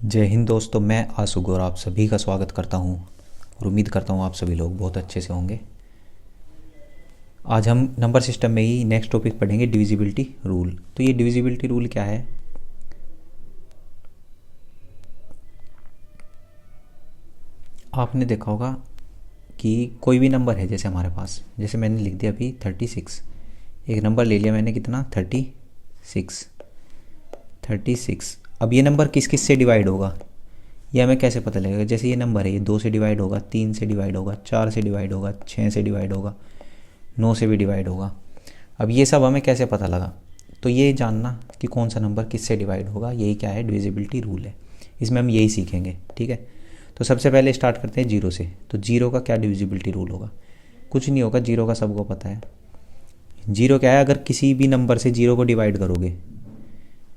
जय हिंद दोस्तों, मैं आशुक और आप सभी का स्वागत करता हूं और उम्मीद करता हूं आप सभी लोग बहुत अच्छे से होंगे। आज हम नंबर सिस्टम में ही नेक्स्ट टॉपिक पढ़ेंगे, डिविजिबिलिटी रूल। तो ये डिविजिबिलिटी रूल क्या है? आपने देखा होगा कि कोई भी नंबर है, जैसे हमारे पास, जैसे मैंने लिख दिया अभी 36। एक नंबर ले लिया मैंने, कितना? 36। अब ये नंबर किस किस से डिवाइड होगा ये हमें कैसे पता लगेगा? जैसे ये नंबर है, ये 2 से डिवाइड होगा, 3 से डिवाइड होगा, 4 से डिवाइड होगा, 6 से डिवाइड होगा, 9 से भी डिवाइड होगा। अब ये सब हमें कैसे पता लगा? तो ये जानना कि कौन सा नंबर किस से डिवाइड होगा, यही क्या है? डिविजिबिलिटी रूल है। इसमें हम यही सीखेंगे, ठीक है। तो सबसे पहले स्टार्ट करते हैं जीरो से। तो जीरो का क्या डिविजिबिलिटी रूल होगा? कुछ नहीं होगा, जीरो का सबको पता है। जीरो क्या है? अगर किसी भी नंबर से जीरो को डिवाइड करोगे,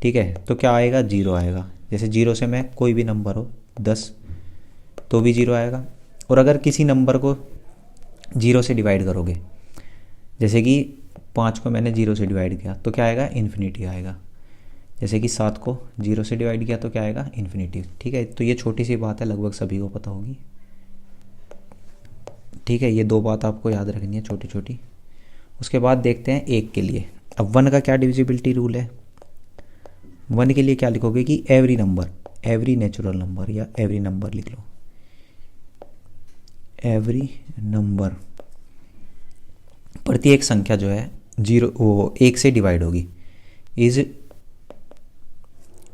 ठीक है, तो क्या आएगा? जीरो आएगा। जैसे जीरो से मैं कोई भी नंबर हो 10, तो भी जीरो आएगा। और अगर किसी नंबर को जीरो से डिवाइड करोगे, जैसे कि 5 को मैंने जीरो से डिवाइड किया, तो क्या आएगा? इन्फिनिटी आएगा। जैसे कि 7 को जीरो से डिवाइड किया तो क्या आएगा? इन्फिनिटी। ठीक है, तो ये छोटी सी बात है, लगभग सभी को पता होगी। ठीक है, ये 2 बात आपको याद रखनी है, छोटी छोटी। उसके बाद देखते हैं एक के लिए। अब 1 का क्या डिविजिबिलिटी रूल है? 1 के लिए क्या लिखोगे कि every number, every natural number, या एवरी नंबर लिख लो। एवरी नंबर, प्रत्येक संख्या जो है जीरो वो 1 से डिवाइड होगी, इज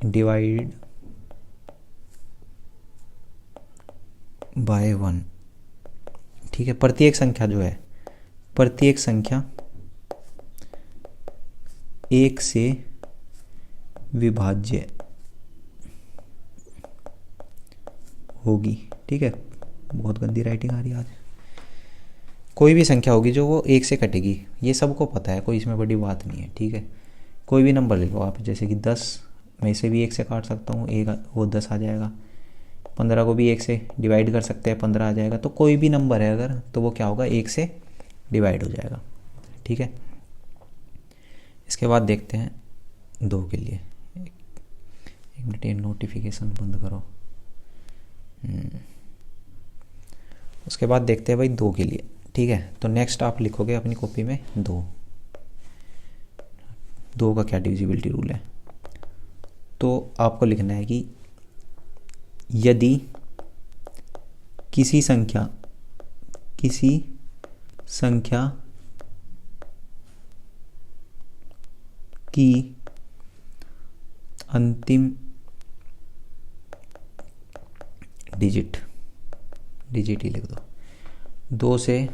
डिवाइड बाय 1। ठीक है, प्रत्येक संख्या जो है, प्रत्येक संख्या 1 से विभाज्य होगी। ठीक है, बहुत गंदी राइटिंग आ रही है आज। कोई भी संख्या होगी जो वो 1 से कटेगी, ये सबको पता है, कोई इसमें बड़ी बात नहीं है। ठीक है, कोई भी नंबर ले लो आप, जैसे कि 10 में से भी 1 से काट सकता हूँ, एक वो 10 आ जाएगा। 15 को भी 1 से डिवाइड कर सकते हैं, 15 आ जाएगा। तो कोई भी नंबर है अगर, तो वो क्या होगा? 1 से डिवाइड हो जाएगा। ठीक है, इसके बाद देखते हैं 2 के लिए। एक मिनट, ये नोटिफिकेशन बंद करो। उसके बाद देखते हैं भाई 2 के लिए। ठीक है, तो नेक्स्ट आप लिखोगे अपनी कॉपी में 2। 2 का क्या डिविजिबिलिटी रूल है? तो आपको लिखना है कि यदि किसी संख्या की अंतिम डिजिट ही लिख दो, 2 से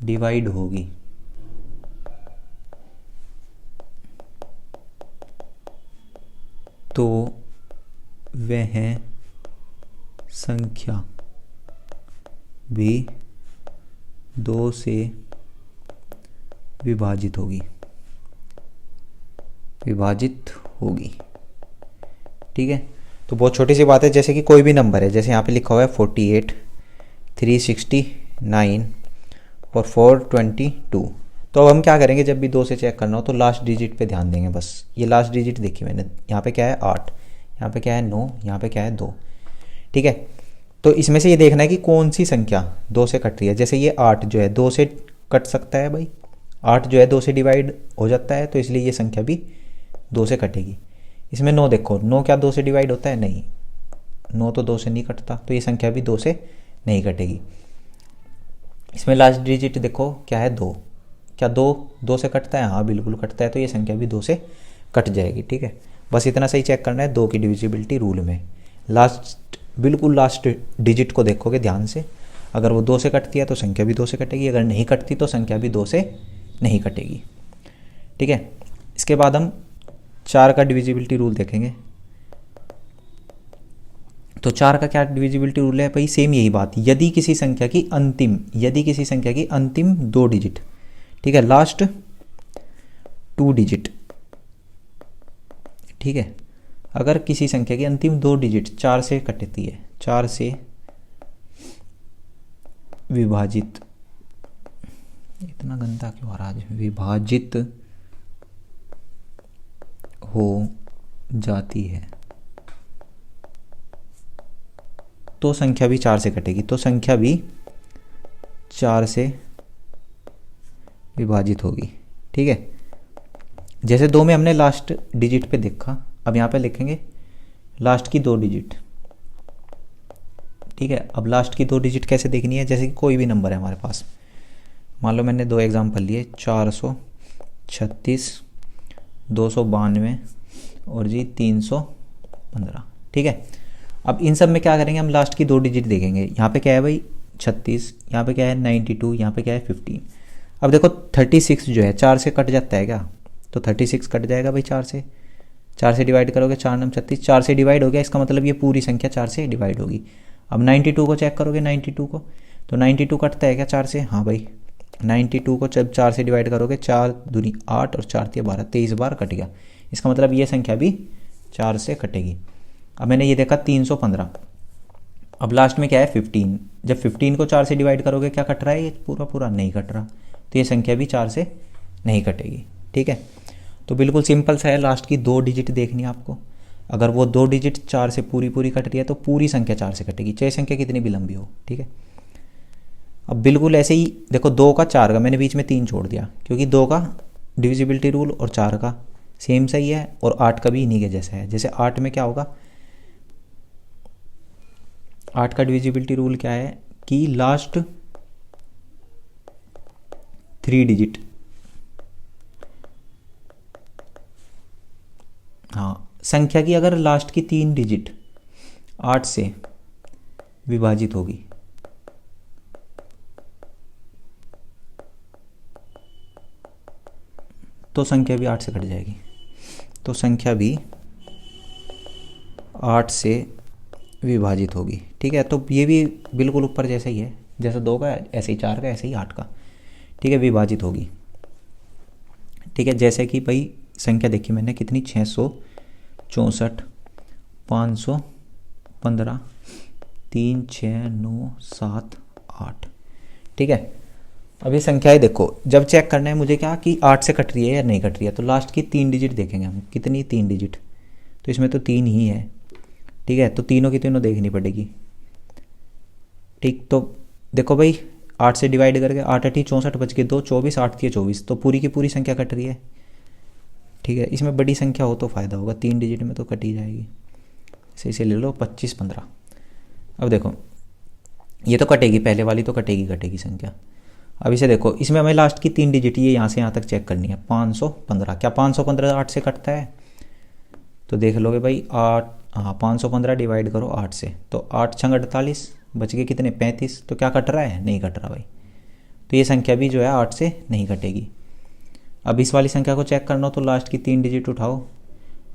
डिवाइड होगी, तो वह संख्या भी 2 से विभाजित होगी। ठीक है, तो बहुत छोटी सी बात है। जैसे कि कोई भी नंबर है, जैसे यहाँ पे लिखा हुआ है 48, 369 और 422। तो अब हम क्या करेंगे, जब भी 2 से चेक करना हो तो लास्ट डिजिट पे ध्यान देंगे बस। ये लास्ट डिजिट देखी मैंने, यहाँ पे क्या है? 8, यहाँ पे क्या है? 9, यहाँ पे क्या है? 2। ठीक है, तो इसमें से ये देखना है कि कौन सी संख्या 2 से कट रही है। जैसे ये 8 जो है 2 से कट सकता है भाई, 8 जो है 2 से डिवाइड हो जाता है, तो इसलिए ये संख्या भी 2 से कटेगी। इसमें 9 देखो, 9 क्या 2 से डिवाइड होता है? नहीं, 9 तो 2 से नहीं कटता, तो ये संख्या भी 2 से नहीं कटेगी। इसमें लास्ट डिजिट देखो क्या है? 2। क्या 2 से कटता है? हाँ बिल्कुल कटता है, तो ये संख्या भी 2 से कट जाएगी। ठीक है, बस इतना सही चेक करना है 2 की डिविजिबिलिटी रूल में। बिल्कुल लास्ट डिजिट को देखोगे ध्यान से, अगर वो 2 से कटती है तो संख्या भी 2 से कटेगी, अगर नहीं कटती तो संख्या भी 2 से नहीं कटेगी। ठीक है, इसके बाद हम 4 का डिविजिबिलिटी रूल देखेंगे। तो 4 का क्या डिविजिबिलिटी रूल है भाई? सेम यही बात, यदि किसी संख्या की अंतिम 2 डिजिट, ठीक है, लास्ट 2 डिजिट, ठीक है, अगर किसी संख्या की अंतिम 2 डिजिट 4 से कटती है, 4 से विभाजित, इतना गंदा क्यों आ रहा है? विभाजित हो जाती है, तो संख्या भी 4 से कटेगी, तो संख्या भी 4 से विभाजित होगी। ठीक है, जैसे 2 में हमने लास्ट डिजिट पे देखा, अब यहाँ पे लिखेंगे लास्ट की 2 डिजिट। ठीक है, अब लास्ट की 2 डिजिट कैसे देखनी है, जैसे कि कोई भी नंबर है हमारे पास, मान लो मैंने 2 एग्जाम्पल लिए, 436, 292 और जी 315। ठीक है, अब इन सब में क्या करेंगे, हम लास्ट की 2 डिजिट देखेंगे। यहाँ पे क्या है भाई 36, यहाँ पे क्या है 92, यहाँ पे क्या है 15। अब देखो 36 जो है 4 से कट जाता है क्या, तो 36 कट जाएगा भाई 4 से, 4 से डिवाइड करोगे 4 9 36, 4 से डिवाइड हो गया, इसका मतलब ये पूरी संख्या 4 से डिवाइड होगी। अब 92 को चेक करोगे, 92 को, तो 92 कटता है क्या 4 से, हाँ भाई 92 को जब 4 से डिवाइड करोगे, 4 दूनी 8 और 4 तिया 12, 23 बार कट गया, इसका मतलब ये संख्या भी 4 से कटेगी। अब मैंने ये देखा 315, अब लास्ट में क्या है 15, जब 15 को 4 से डिवाइड करोगे क्या कट रहा है, ये पूरा पूरा नहीं कट रहा, तो ये संख्या भी 4 से नहीं कटेगी। ठीक है, तो बिल्कुल सिंपल सा है, लास्ट की 2 डिजिट देखनी है आपको, अगर वो 2 डिजिट 4 से पूरी पूरी कट रही है तो पूरी संख्या 4 से कटेगी, चाहे संख्या कितनी भी लंबी हो। ठीक है, अब बिल्कुल ऐसे ही देखो 2 का 4 का, मैंने बीच में 3 छोड़ दिया क्योंकि 2 का डिविजिबिलिटी रूल और 4 का सेम सही है, और 8 का भी इन्हीं के जैसा है। जैसे 8 में क्या होगा, 8 का डिविजिबिलिटी रूल क्या है कि लास्ट 3 डिजिट, हाँ संख्या की अगर लास्ट की 3 डिजिट 8 से विभाजित होगी तो संख्या भी 8 से कट जाएगी, तो संख्या भी 8 से विभाजित होगी। ठीक है, तो ये भी बिल्कुल ऊपर जैसा ही है, जैसे 2 का ऐसे ही 4 का ऐसे ही 8 का। ठीक है, विभाजित होगी। ठीक है, जैसे कि भाई संख्या देखी मैंने कितनी, 664, 515, 3 6 9 7 8। ठीक है, अब ये संख्याएं देखो, जब चेक करना है मुझे क्या कि 8 से कट रही है या नहीं कट रही है, तो लास्ट की 3 डिजिट देखेंगे हम, कितनी 3 डिजिट, तो इसमें तो 3 ही है। ठीक है, तो तीनों की तीनों देखनी पड़ेगी। ठीक, तो देखो भाई 8 से डिवाइड करके 8 8 64 बच के 2 24, 8 थी 24, तो पूरी की पूरी संख्या कट रही है। ठीक है, इसमें बड़ी संख्या हो तो फ़ायदा होगा, 3 डिजिट में तो कट ही जाएगी। इसे ले लो 25 15। अब देखो ये तो कटेगी, पहले वाली तो कटेगी संख्या। अब इसे देखो, इसमें हमें लास्ट की 3 डिजिट ये यहाँ से यहाँ तक चेक करनी है। 515, क्या 515 8 से कटता है, तो देख लोगे भाई 8, हाँ 515 डिवाइड करो 8 से, तो 8 छंग 48, बच गए कितने 35, तो क्या कट रहा है, नहीं कट रहा भाई, तो ये संख्या भी जो है 8 से नहीं कटेगी। अब इस वाली संख्या को चेक करना हो तो लास्ट की 3 डिजिट उठाओ।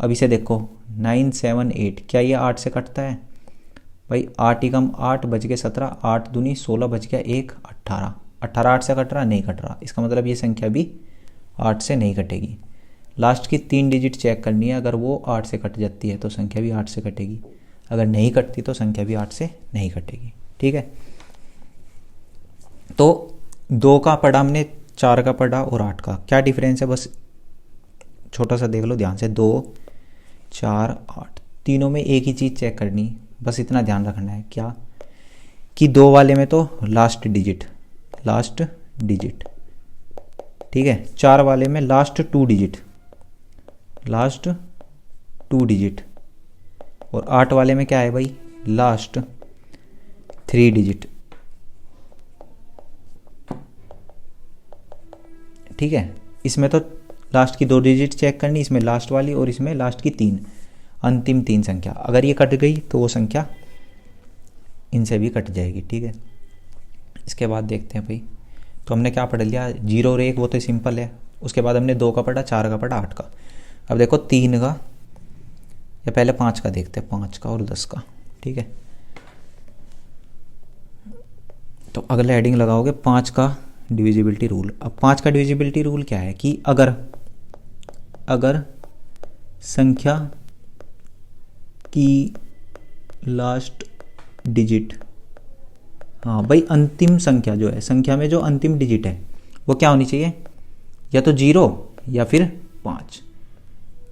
अब इसे देखो 978, क्या ये 8 से कटता है भाई, 8 ही कम 8 बच गए 17, 8 दूनी 16 बच गया 1 18, 18 8 से कट रहा, नहीं कट रहा, इसका मतलब ये संख्या भी 8 से नहीं कटेगी। लास्ट की 3 डिजिट चेक करनी है, अगर वो 8 से कट जाती है तो संख्या भी 8 से कटेगी, अगर नहीं कटती तो संख्या भी 8 से नहीं कटेगी। ठीक है, तो 2 का पढ़ा हमने, 4 का पढ़ा और 8 का, क्या डिफरेंस है बस छोटा सा देख लो ध्यान से, 2 4 8 तीनों में एक ही चीज़ चेक करनी, बस इतना ध्यान रखना है क्या कि 2 वाले में तो लास्ट डिजिट, ठीक है, 4 वाले में लास्ट 2 डिजिट, और 8 वाले में क्या है भाई, लास्ट 3 डिजिट। ठीक है, इसमें तो लास्ट की 2 डिजिट चेक करनी, इसमें लास्ट वाली, और इसमें लास्ट की 3, अंतिम 3 संख्या, अगर ये कट गई तो वो संख्या इनसे भी कट जाएगी। ठीक है, इसके बाद देखते हैं भाई, तो हमने क्या पढ़ लिया, 0 और 1 वो तो सिंपल है, उसके बाद हमने 2 का पढ़ा, 4 का पढ़ा, 8 का। अब देखो 3 का, या पहले 5 का देखते हैं, 5 का और 10 का। ठीक है, तो अगले हेडिंग लगाओगे 5 का डिविजिबिलिटी रूल। अब 5 का डिविजिबिलिटी रूल क्या है कि अगर संख्या की लास्ट डिजिट, हाँ भाई अंतिम संख्या जो है, संख्या में जो अंतिम डिजिट है वो क्या होनी चाहिए, या तो 0 या फिर 5,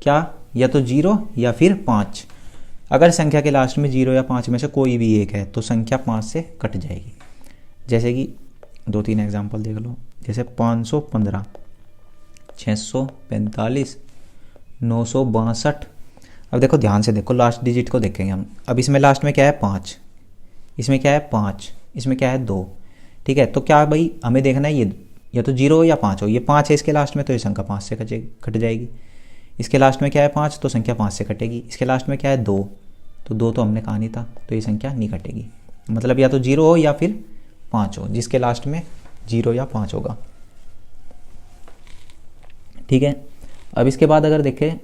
क्या या तो 0 या फिर 5। अगर संख्या के लास्ट में 0 या 5 में से कोई भी एक है तो संख्या 5 से कट जाएगी। जैसे कि 2-3 एग्जांपल देख लो, जैसे 515, 645, 962। अब देखो ध्यान से देखो, लास्ट डिजिट को देखेंगे हम। अब इसमें लास्ट में क्या है 5, इसमें क्या है 5, इसमें क्या है 2। ठीक है, तो क्या भाई हमें देखना है ये या तो 0 हो या 5 हो। ये 5 है इसके लास्ट में तो ये संख्या 5 से कट जाएगी। इसके लास्ट में क्या है 5 तो संख्या 5 से कटेगी। इसके लास्ट में क्या है 2 तो 2 तो हमने कहा नहीं था, तो ये संख्या नहीं कटेगी। मतलब या तो 0 हो या फिर 5 हो, जिसके लास्ट में 0 या 5 होगा। ठीक है, अब इसके बाद अगर देखें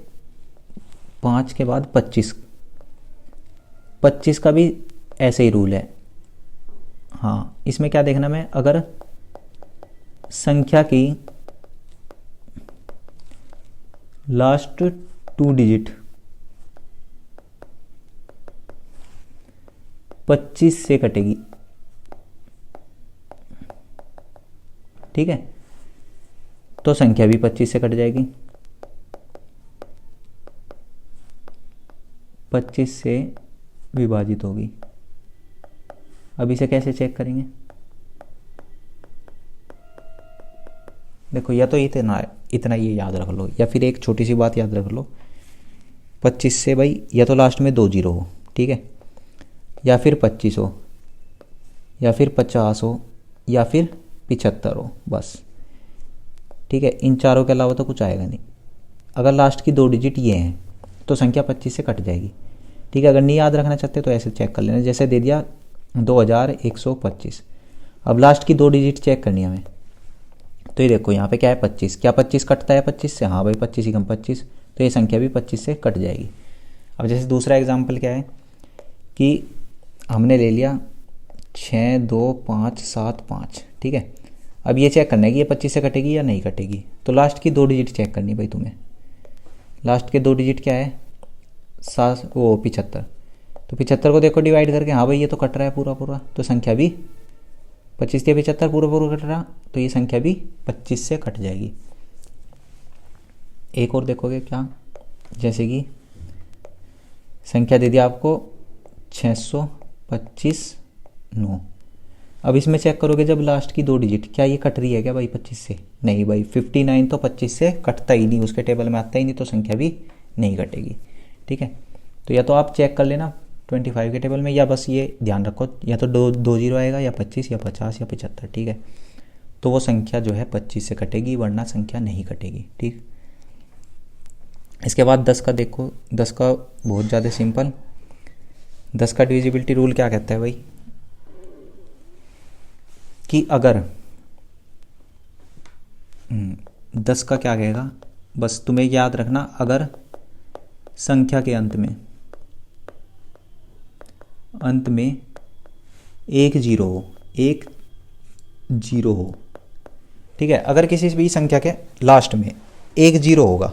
5 के बाद 25, 25 का भी ऐसे ही रूल है। हाँ, इसमें क्या देखना मैं, अगर संख्या की लास्ट 2 डिजिट 25 से कटेगी, ठीक है, तो संख्या भी 25 से कट जाएगी। 25 से विभाजित होगी। अब इसे कैसे चेक करेंगे? देखो, या तो इतना ये याद रख लो, या फिर एक छोटी सी बात याद रख लो, 25 से भाई या तो लास्ट में 2 0 हो, ठीक है, या फिर 25 हो, या फिर 50 हो, या फिर 75 हो, बस। ठीक है, इन चारों के अलावा तो कुछ आएगा नहीं। अगर लास्ट की 2 डिजिट ये हैं तो संख्या 25 से कट जाएगी। ठीक है, अगर नहीं याद रखना चाहते तो ऐसे चेक कर लेना। जैसे दे दिया 2125, अब लास्ट की 2 डिजिट चेक करनी है हमें। तो ये देखो यहाँ पे क्या है 25, क्या 25 कटता है 25 से? हाँ भाई, 25 ही कम 25, तो ये संख्या भी 25 से कट जाएगी। अब जैसे दूसरा एग्जाम्पल क्या है कि हमने ले लिया 6 2 5 7 5, ठीक है। अब ये चेक करना है कि ये 25 से कटेगी या नहीं कटेगी। तो लास्ट की 2 डिजिट चेक करनी भाई तुम्हें। लास्ट के 2 डिजिट क्या है 75। तो 75 को देखो डिवाइड करके, हाँ भाई ये तो कट रहा है पूरा पूरा, तो संख्या भी 25 से 75 पूरा पूरा कट रहा, तो ये संख्या भी 25 से कट जाएगी। एक और देखोगे क्या, जैसे कि संख्या दे दिया आपको 625 9। अब इसमें चेक करोगे जब लास्ट की 2 डिजिट, क्या ये कट रही है क्या भाई 25 से? नहीं भाई, 59 तो 25 से कटता ही नहीं, उसके टेबल में आता ही नहीं, तो संख्या भी नहीं कटेगी। ठीक है, तो या तो आप चेक कर लेना 25 के टेबल में, या बस ये ध्यान रखो या तो 2 0 आएगा, या 25 या 50 या 75। ठीक है, तो वो संख्या जो है 25 से कटेगी, वरना संख्या नहीं कटेगी। ठीक, इसके बाद 10 का देखो। 10 का बहुत ज़्यादा सिंपल। 10 का डिविजिबिलिटी रूल क्या कहता है भाई कि अगर 10 का क्या कहेगा, बस तुम्हें याद रखना, अगर संख्या के अंत में एक जीरो हो, ठीक है। अगर किसी भी संख्या के लास्ट में 1 0 होगा,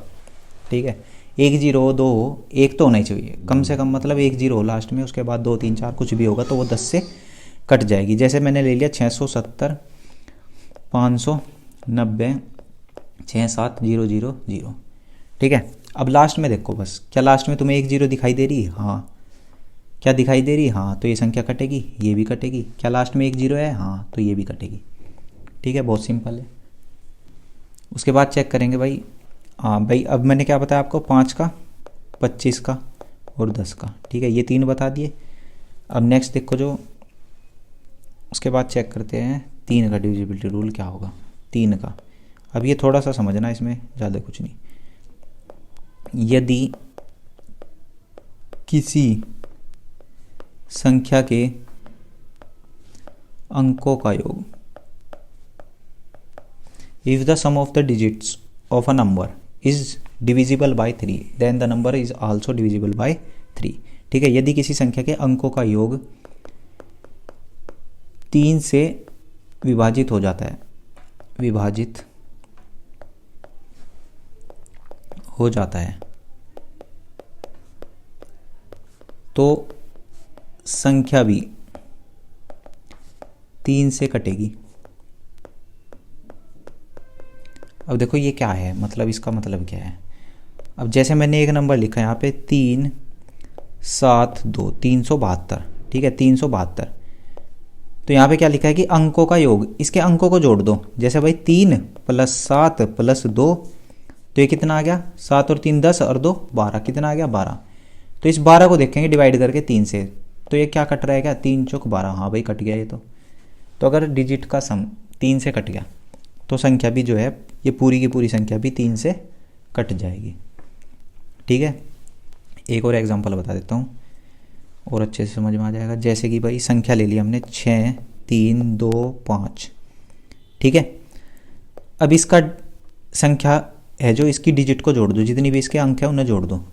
ठीक है, 1 0 हो, 2 हो, 1 तो होना ही चाहिए कम से कम, मतलब 1 0 हो लास्ट में, उसके बाद 2 3 4 कुछ भी होगा तो वो 10 से कट जाएगी। जैसे मैंने ले लिया 670 590 67000, ठीक है। अब लास्ट में देखो बस, क्या लास्ट में तुम्हें 1 0 दिखाई दे रही है? हाँ। क्या दिखाई दे रही है? हाँ, तो ये संख्या कटेगी, ये भी कटेगी। क्या लास्ट में 1 0 है? हाँ, तो ये भी कटेगी। ठीक है, बहुत सिंपल है। उसके बाद चेक करेंगे भाई, हाँ भाई, अब मैंने क्या बताया आपको, 5 का, 25 का और 10 का। ठीक है, ये 3 बता दिए। अब नेक्स्ट देखो जो उसके बाद चेक करते हैं 3 का डिविजिबिलिटी रूल क्या होगा। 3 का, अब ये थोड़ा सा समझना, इसमें ज़्यादा कुछ नहीं। यदि किसी संख्या के अंकों का योग, if the sum of the digits of a number is divisible by 3, then the number is also divisible by 3। ठीक है, यदि किसी संख्या के अंकों का योग 3 से विभाजित हो जाता है, विभाजित हो जाता है, तो संख्या भी 3 से कटेगी। अब देखो ये क्या है, मतलब इसका मतलब क्या है। अब जैसे मैंने एक नंबर लिखा है यहाँ पे 3 7 2 372, ठीक है 372। तो यहाँ पे क्या लिखा है कि अंकों का योग, इसके अंकों को जोड़ दो। जैसे भाई 3 + 7 + 2, तो ये कितना आ गया, 7 और 3 10 और 2 12, कितना आ गया 12। तो इस 12 को देखेंगे डिवाइड करके 3 से, तो ये क्या कट रहा है, क्या 3 चौक 12, हाँ भाई कट गया ये तो अगर डिजिट का सम 3 से कट गया तो संख्या भी जो है ये पूरी की पूरी संख्या भी 3 से कट जाएगी, ठीक है। एक और एग्जांपल बता देता हूँ और अच्छे से समझ में आ जाएगा। जैसे कि भाई संख्या ले ली हमने 6 3 2 5, ठीक है। अब इसका संख्या है जो, इसकी डिजिट को जोड़ दो, जितनी भी इसके अंक है उन्हें जोड़ दो।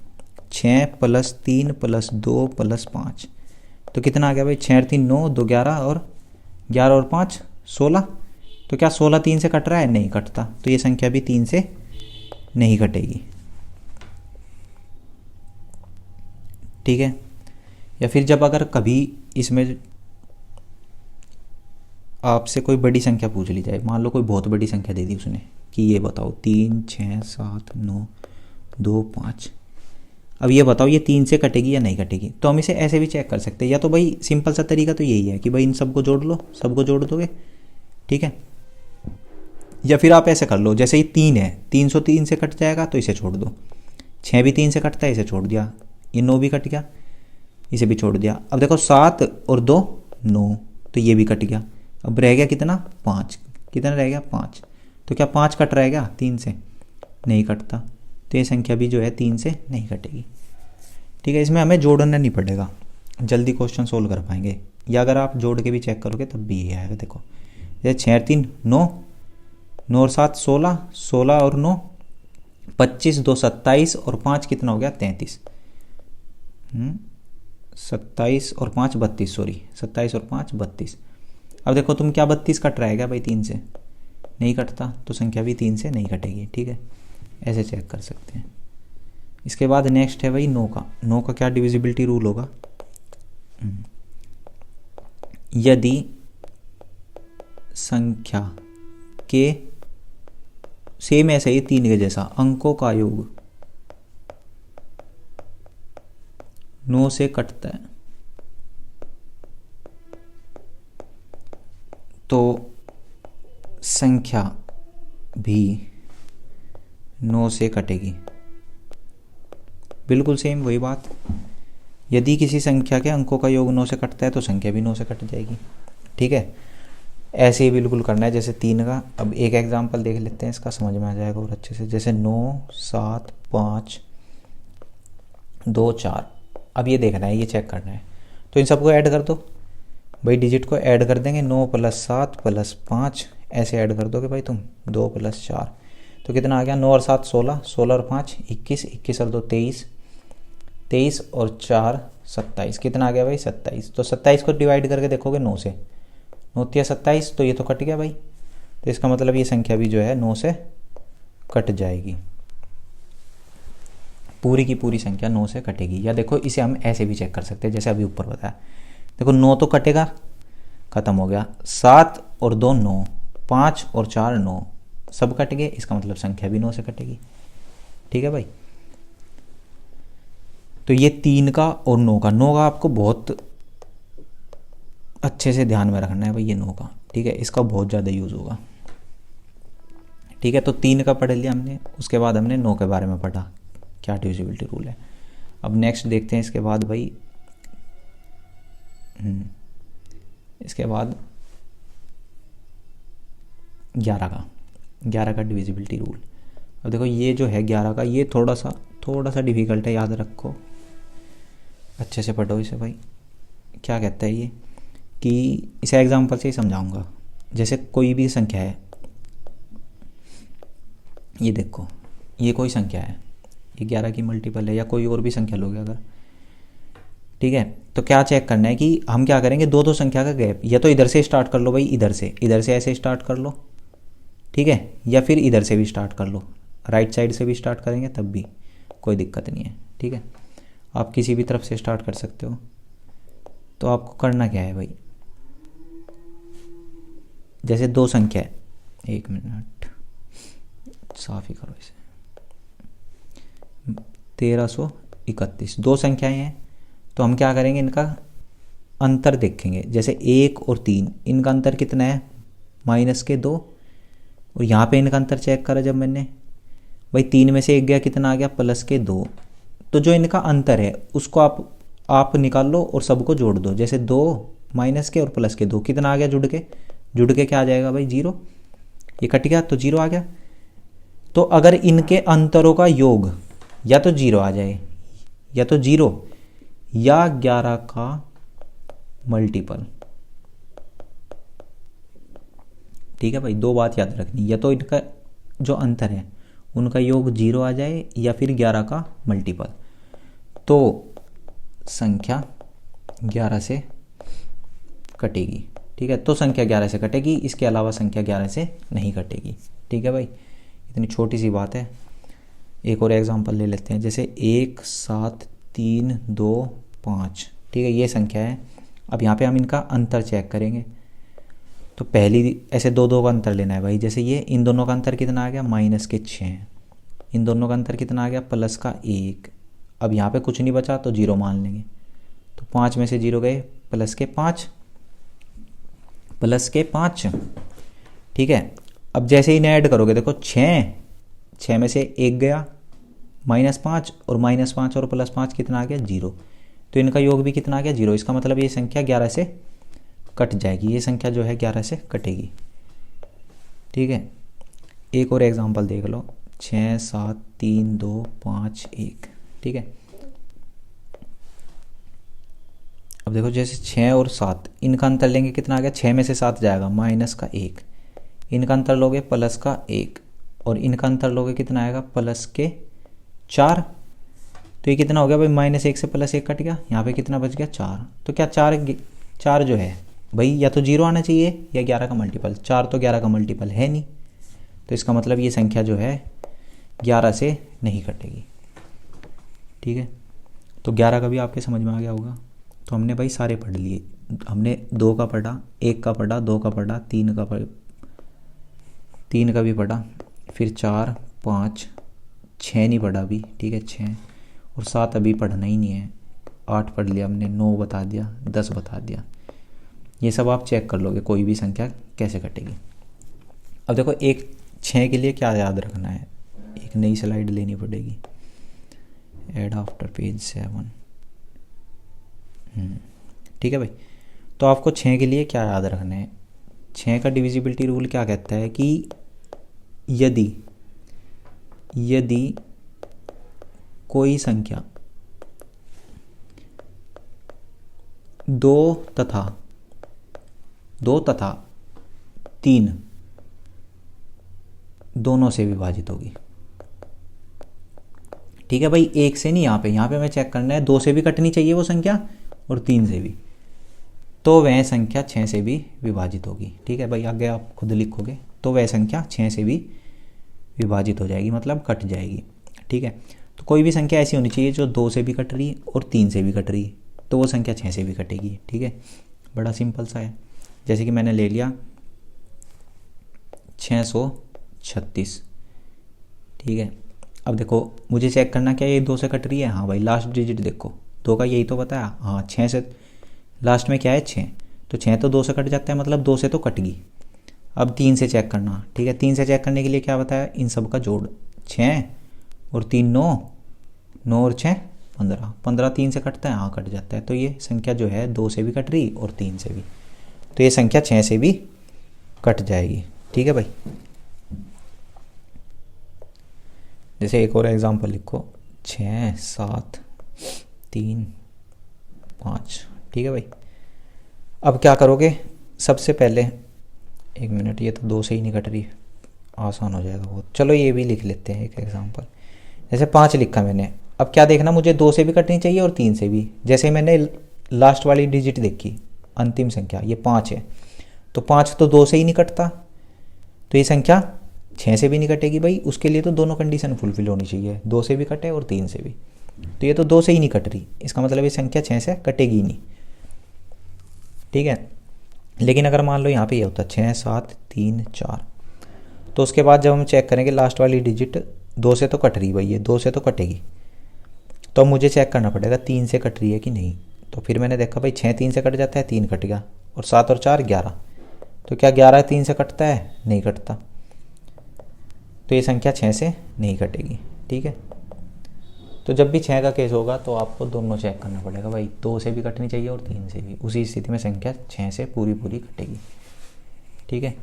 6 + 3 + 2 + 5, तो कितना आ गया भाई, 6 3 9 2 11 और 11 और 5 16। तो क्या 16 3 से कट रहा है, नहीं कटता, तो ये संख्या भी 3 से नहीं कटेगी, ठीक है। या फिर जब अगर कभी इसमें आपसे कोई बड़ी संख्या पूछ ली जाए, मान लो कोई बहुत बड़ी संख्या दे दी उसने कि ये बताओ 3 6 7 9 2 5, अब ये बताओ ये 3 से कटेगी या नहीं कटेगी। तो हम इसे ऐसे भी चेक कर सकते हैं, या तो भाई सिंपल सा तरीका तो यही है कि भाई इन सबको जोड़ लो, सबको जोड़ दोगे, ठीक है। या फिर आप ऐसे कर लो, जैसे ये 3 है, 303 से कट जाएगा तो इसे छोड़ दो। 6 भी 3 से कटता है, इसे छोड़ दिया। ये 9 भी कट गया, इसे भी छोड़ दिया। अब देखो 7 और 2 9, तो ये भी कट गया। अब रह गया कितना, 5, कितना रह गया 5। तो क्या 5 कट रहेगा 3 से, नहीं कटता, तो ये संख्या भी जो है 3 से नहीं कटेगी, ठीक है। इसमें हमें जोड़ना नहीं पड़ेगा, जल्दी क्वेश्चन सोल्व कर पाएंगे। या अगर आप जोड़ के भी चेक करोगे तब भी ये आएगा। देखो जैसे 6 3 9, 9 और 7 16, 16 और 9 25, 2 27 और 5 कितना हो गया 33, 27 और 5 32, सॉरी 27 और 5 32। अब देखो तुम क्या 32 कट रहा है क्या भाई 3 से, नहीं कटता, तो संख्या भी 3 से नहीं कटेगी, ठीक है। ऐसे चेक कर सकते हैं। इसके बाद नेक्स्ट है भाई 9 का। 9 का क्या डिविजिबिलिटी रूल होगा, यदि संख्या के सेम ऐसे ही 3 के जैसा अंकों का योग 9 से कटता है तो संख्या भी 9 से कटेगी। बिल्कुल सेम वही बात, यदि किसी संख्या के अंकों का योग 9 से कटता है तो संख्या भी 9 से कट जाएगी, ठीक है। ऐसे ही बिल्कुल करना है जैसे 3 का। अब एक एग्जांपल देख लेते हैं, इसका समझ में आ जाएगा और अच्छे से। जैसे 9 7 5 2 4, अब ये देखना है, ये चेक करना है, तो इन सबको ऐड कर दो भाई, डिजिट को ऐड कर देंगे। 9 + 7 + 5 ऐसे ऐड कर दोगे भाई तुम, 2 + 4, तो कितना आ गया, 9 और 7 16, 16 और 5 21, 21 और 2 23, 23 और 4 27, कितना आ गया भाई 27। तो 27 को डिवाइड करके देखोगे 9 से, 9 3 27, तो ये तो कट गया भाई, तो इसका मतलब ये संख्या भी जो है 9 से कट जाएगी, पूरी की पूरी संख्या 9 से कटेगी। या देखो इसे हम ऐसे भी चेक कर सकते हैं, जैसे अभी ऊपर बताया। देखो 9 तो कटेगा, खत्म हो गया। 7 और 2 9, 5 और 4 9, सब कट गए, इसका मतलब संख्या भी 9 से कटेगी, ठीक है भाई। तो ये 3 का और 9 का, 9 का आपको बहुत अच्छे से ध्यान में रखना है भाई, ये 9 का, ठीक है, इसका बहुत ज़्यादा यूज़ होगा, ठीक है। तो 3 का पढ़ लिया हमने, उसके बाद हमने 9 के बारे में पढ़ा, क्या डिविजिबिलिटी रूल है। अब नेक्स्ट देखते हैं इसके बाद भाई, इसके बाद 11 का डिविजिबिलिटी रूल। अब देखो ये जो है 11 का, ये थोड़ा सा डिफ़िकल्ट है, याद रखो, अच्छे से पढ़ो इसे भाई। क्या कहता है ये, कि इसे एग्जांपल से ही समझाऊंगा। जैसे कोई भी संख्या है, ये देखो ये कोई संख्या है, ये 11 की मल्टीपल है, या कोई और भी संख्या लोगे अगर, ठीक है। तो क्या चेक करना है कि हम क्या करेंगे, दो संख्या का गैप, या तो इधर से स्टार्ट कर लो भाई, इधर से ऐसे स्टार्ट कर लो, ठीक है, या फिर इधर से भी स्टार्ट कर लो, राइट साइड से भी स्टार्ट करेंगे तब भी कोई दिक्कत नहीं है, ठीक है। आप किसी भी तरफ से स्टार्ट कर सकते हो। तो आपको करना क्या है भाई, जैसे 2 संख्या है, 1 मिनट साफ ही करो इसे, 1331, 2 संख्याएं हैं, तो हम क्या करेंगे, इनका अंतर देखेंगे। जैसे 1 और 3, इनका अंतर कितना है, -2। और यहाँ पे इनका अंतर चेक करा जब मैंने, भाई 3 में से 1 गया, कितना आ गया, +2। तो जो इनका अंतर है उसको आप निकाल लो और सबको जोड़ दो। जैसे 2 - और +2 कितना आ गया, जुड़ के क्या आ जाएगा भाई, 0। ये कट गया तो 0 आ गया। तो अगर इनके अंतरों का योग या तो 0 आ जाए, या तो 0 या 11 का मल्टीपल, ठीक है भाई, दो बात याद रखनी, या तो इनका जो अंतर है उनका योग 0 आ जाए या फिर 11 का मल्टीपल, तो संख्या 11 से कटेगी। ठीक है, तो संख्या 11 से कटेगी, इसके अलावा संख्या 11 से नहीं कटेगी। ठीक है भाई, इतनी छोटी सी बात है। एक और एग्जांपल ले लेते हैं, जैसे 1 7 3 2 5। ठीक है, ये संख्या है। अब यहाँ पे हम इनका अंतर चेक करेंगे। तो पहली ऐसे दो का अंतर लेना है भाई। जैसे ये, इन दोनों का अंतर कितना आ गया, -6। इन दोनों का अंतर कितना आ गया, +1। अब यहाँ पे कुछ नहीं बचा तो 0 मान लेंगे। तो 5 में से 0 गए, +5। ठीक है, अब जैसे ही इन्हें ऐड करोगे, देखो 6 में से 1 गया, -5, और -5 और +5 कितना आ गया, 0। तो इनका योग भी कितना आ गया, 0। इसका मतलब ये संख्या 11 से कट जाएगी। ये संख्या जो है 11 से कटेगी। ठीक है, एक और एग्जांपल देख लो, 6 7 3 2 5 1। ठीक है, अब देखो जैसे 6 और 7, इनका अंतर लेंगे, कितना आ गया, 6 में से 7 जाएगा, -1। इनका अंतर लोगे +1, और इनका अंतर लोगे कितना आएगा, +4। तो ये कितना हो गया भाई, -1 से +1 कट गया, यहाँ पे कितना बच गया, 4। तो क्या 4 जो है भाई, या तो 0 आना चाहिए या 11 का मल्टीपल। 4 तो 11 का मल्टीपल है नहीं, तो इसका मतलब ये संख्या जो है 11 से नहीं कटेगी। ठीक है, तो 11 का भी आपके समझ में आ गया होगा। तो हमने भाई सारे पढ़ लिए। हमने 2 का पढ़ा, 1 का पढ़ा, 2 का पढ़ा, 3 का भी पढ़ा, फिर 4 5 6 नहीं पढ़ा अभी। ठीक है, 6 और 7 अभी पढ़ना ही नहीं है। 8 पढ़ लिया हमने, 9 बता दिया, 10 बता दिया। ये सब आप चेक कर लोगे कोई भी संख्या कैसे कटेगी। अब देखो, एक 6 के लिए क्या याद रखना है, एक नई स्लाइड लेनी पड़ेगी। Add after page 7। ठीक है भाई, तो आपको 6 के लिए क्या याद रखना है। 6 का डिविजिबिलिटी रूल क्या कहता है कि यदि कोई संख्या 2 तथा 3 दोनों से विभाजित होगी। ठीक है भाई, एक से नहीं, यहाँ पे हमें चेक करना है, 2 से भी कटनी चाहिए वो संख्या और 3 से भी, तो वह संख्या 6 से भी विभाजित होगी। ठीक है भाई, आगे आप खुद लिखोगे, तो वह संख्या 6 से भी विभाजित हो जाएगी, मतलब कट जाएगी। ठीक है, तो कोई भी संख्या ऐसी होनी चाहिए जो 2 से भी कट रही और 3 से भी कट रही, तो वो संख्या 6 से भी कटेगी। ठीक है, बड़ा सिंपल सा है। जैसे कि मैंने ले लिया 636। ठीक है, अब देखो मुझे चेक करना क्या ये 2 से कट रही है। हाँ भाई, लास्ट डिजिट देखो, 2 का यही तो बताया। हाँ, 6 से लास्ट में क्या है, 6, तो 6 तो 2 से कट जाता है, मतलब 2 से तो कट गई। अब 3 से चेक करना। ठीक है, 3 से चेक करने के लिए क्या बताया, इन सब का जोड़, 6 और 3 9 और 6 15 3 से कटता है, हाँ कट जाता है। तो ये संख्या जो है 2 से भी कट रही और 3 से भी, तो ये संख्या 6 से भी कट जाएगी। ठीक है भाई, जैसे एक और एग्जांपल लिखो, 6 7 3 5। ठीक है भाई, अब क्या करोगे, सबसे पहले 1 मिनट, ये तो 2 से ही नहीं कट रही, आसान हो जाएगा बहुत। चलो ये भी लिख लेते हैं एक एग्जांपल। जैसे 5 लिखा मैंने, अब क्या देखना, मुझे 2 से भी कटनी चाहिए और 3 से भी। जैसे मैंने लास्ट वाली डिजिट देखी, अंतिम संख्या ये 5 है, तो 5 तो 2 से ही नहीं कटता, तो ये संख्या 6 से भी नहीं कटेगी भाई। उसके लिए तो दोनों कंडीशन फुलफिल होनी चाहिए, 2 से भी कटे और 3 से भी। तो ये तो 2 से ही नहीं कट रही, इसका मतलब ये संख्या 6 से कटेगी ही नहीं। ठीक है, लेकिन अगर मान लो यहाँ पे ये होता 6 7 3 4, तो उसके बाद जब हम चेक करेंगे लास्ट वाली डिजिट 2 से तो कट रही भाई, ये 2 से तो कटेगी। तो अब मुझे चेक करना पड़ेगा 3 से कट रही है कि नहीं। तो फिर मैंने देखा भाई 6 3 से कट जाता है, 3 कट गया, और 7 और 4 11। तो क्या 11 3 से कटता है? नहीं कटता। तो ये संख्या 6 से नहीं कटेगी। ठीक है, तो जब भी 6 का केस होगा तो आपको दोनों चेक करना पड़ेगा भाई, 2 से भी कटनी चाहिए और 3 से भी। उसी स्थिति में संख्या 6 से पूरी पूरी कटेगी। ठीक है,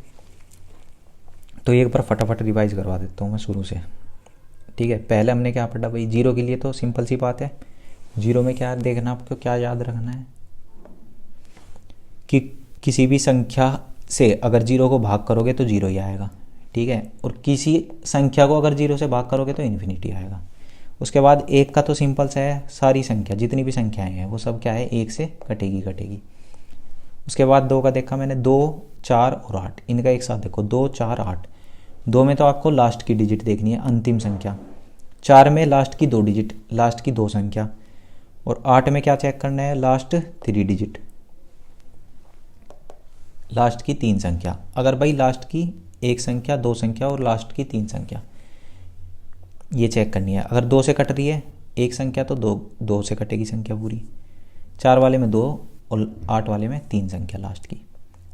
तो एक बार फटाफट रिवाइज करवा देता हूँ मैं शुरू से। ठीक है, पहले हमने क्या पढ़ा भाई, 0 के लिए तो सिंपल सी बात है, 0 में क्या देखना, आपको क्या याद रखना है कि किसी भी संख्या से अगर 0 को भाग करोगे तो 0 ही आएगा। ठीक है, और किसी संख्या को अगर 0 से भाग करोगे तो इन्फिनिटी आएगा। उसके बाद 1 का तो सिंपल सा है, सारी संख्या जितनी भी संख्याएं हैं वो सब क्या है, 1 से कटेगी। उसके बाद 2 का देखा मैंने, 2 4 और 8, इनका एक साथ देखो, 2 4 8। 2 में तो आपको लास्ट की डिजिट देखनी है, अंतिम संख्या। 4 में लास्ट की 2 डिजिट, लास्ट की 2 संख्या। और 8 में क्या चेक करना है, लास्ट 3 डिजिट, लास्ट की 3 संख्या। अगर भाई लास्ट की 1 संख्या, 2 संख्या और लास्ट की 3 संख्या, ये चेक करनी है। अगर 2 से कट रही है 1 संख्या तो 2 से कटेगी संख्या पूरी। 4 वाले में 2 और 8 वाले में 3 संख्या लास्ट की।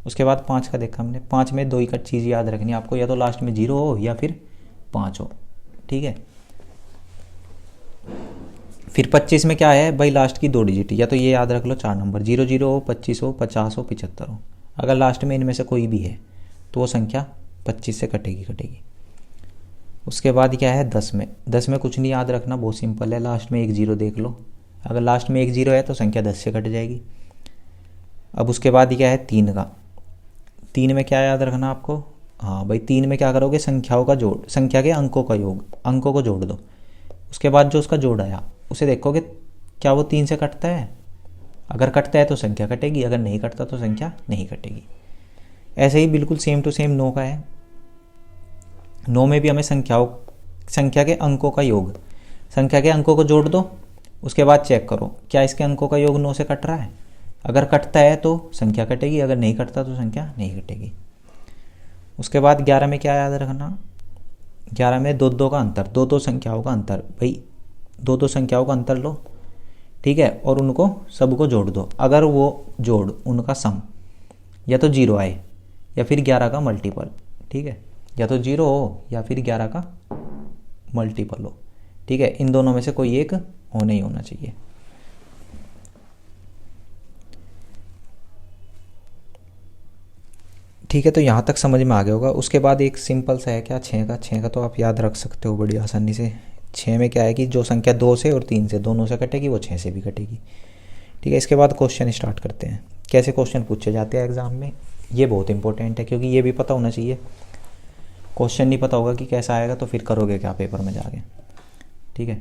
उसके बाद 5 का देखा हमने, 5 में 2 ही कट चीज़ याद रखनी है आपको, या तो लास्ट में 0 हो या फिर 5 हो। ठीक है, फिर 25 में क्या है भाई, लास्ट की 2 डिजिट, या तो ये याद रख लो 4 नंबर, 0 0 हो, 25 हो, 50 हो, 75 हो। अगर लास्ट में इनमें से कोई भी है तो वो संख्या 25 से कटेगी। उसके बाद क्या है 10 में, 10 में कुछ नहीं याद रखना, बहुत सिंपल है, लास्ट में 1 0 देख लो। अगर लास्ट में 1 0 है तो संख्या 10 से कट जाएगी। अब उसके बाद क्या है 3 का, 3 में क्या याद रखना आपको, हाँ भाई 3 में क्या करोगे, संख्याओं का जोड़, संख्या के अंकों का योग, अंकों को जोड़ दो। उसके बाद जो उसका जोड़ आया उसे देखोगे क्या वो 3 से कटता है। अगर कटता है तो संख्या कटेगी, अगर नहीं कटता तो संख्या नहीं कटेगी। ऐसे ही बिल्कुल सेम टू सेम 9 का है। 9 में भी हमें संख्या के अंकों का योग, संख्या के अंकों को जोड़ दो। उसके बाद चेक करो क्या इसके अंकों का योग 9 से कट रहा है। अगर कटता है तो संख्या कटेगी, अगर नहीं कटता तो संख्या नहीं कटेगी। उसके बाद 11 में क्या याद रखना, 11 में 2 2 का अंतर, 2 2 संख्याओं का अंतर। भाई 2 2 संख्याओं का अंतर लो, ठीक है, और उनको सबको जोड़ दो। अगर वो जोड़ उनका सम या तो 0 आए या फिर 11 का मल्टीपल, ठीक है, या तो 0 हो या फिर 11 का मल्टीपल हो। ठीक है, इन दोनों में से कोई एक होना ही होना चाहिए। ठीक है, तो यहाँ तक समझ में आ गया होगा। उसके बाद एक सिंपल सा है क्या, 6 का तो आप याद रख सकते हो बड़ी आसानी से। 6 में क्या है कि जो संख्या 2 से और 3 से दोनों से कटेगी वो 6 से भी कटेगी। ठीक है, इसके बाद क्वेश्चन स्टार्ट करते हैं। कैसे क्वेश्चन पूछे जाते हैं एग्जाम में, ये बहुत इंपॉर्टेंट है, क्योंकि ये भी पता होना चाहिए। क्वेश्चन नहीं पता होगा कि कैसा आएगा तो फिर करोगे क्या पेपर में जाके। ठीक है,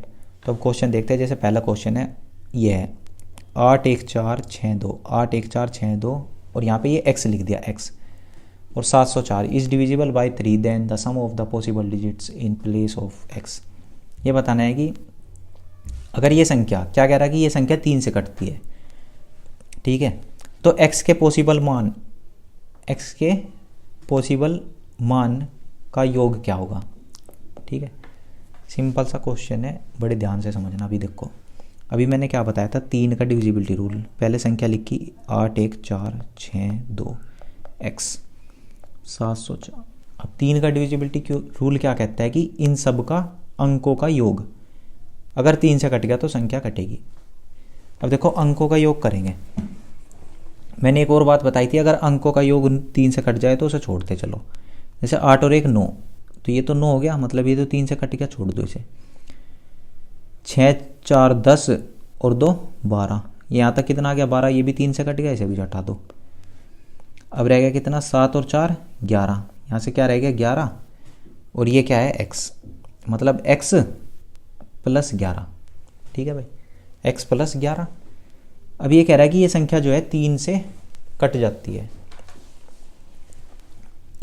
तो अब क्वेश्चन देखते हैं। जैसे पहला क्वेश्चन है, ये है 8 1 4 6 2, 8 1 4 6 2, और यहाँ पे ये x लिख दिया x, और 704 is divisible by 3 then the sum of the possible digits in place of x। ये बताना है कि अगर ये संख्या, क्या कह रहा है कि ये संख्या 3 से कटती है, ठीक है, तो x के पॉसिबल मान का योग क्या होगा। ठीक है, सिंपल सा क्वेश्चन है, बड़े ध्यान से समझना। अभी देखो, अभी मैंने क्या बताया था, 3 का डिविजिबिलिटी रूल। पहले संख्या लिखी 8 1 4 6 2 x 704। अब 3 का डिविजिबिलिटी रूल क्या कहता है कि इन सब का अंकों का योग, अगर 3 से कट गया तो संख्या कटेगी। अब देखो अंकों का योग करेंगे, मैंने एक और बात बताई थी, अगर अंकों का योग 3 से कट जाए तो उसे छोड़ते चलो। जैसे 8 और 1 9, तो ये तो 9 हो गया, मतलब ये तो 3 से कट गया, छोड़ दो इसे। 6 4 10 और 2 12, यहाँ तक कितना आ गया 12, ये भी 3 से कट गया, इसे भी हटा दो। अब रह गया कितना, 7 और 4 11, यहाँ से क्या रह गया 11, और ये क्या है x, मतलब x प्लस 11। ठीक है भाई, x प्लस 11। अब ये कह रहा है कि ये संख्या जो है 3 से कट जाती है।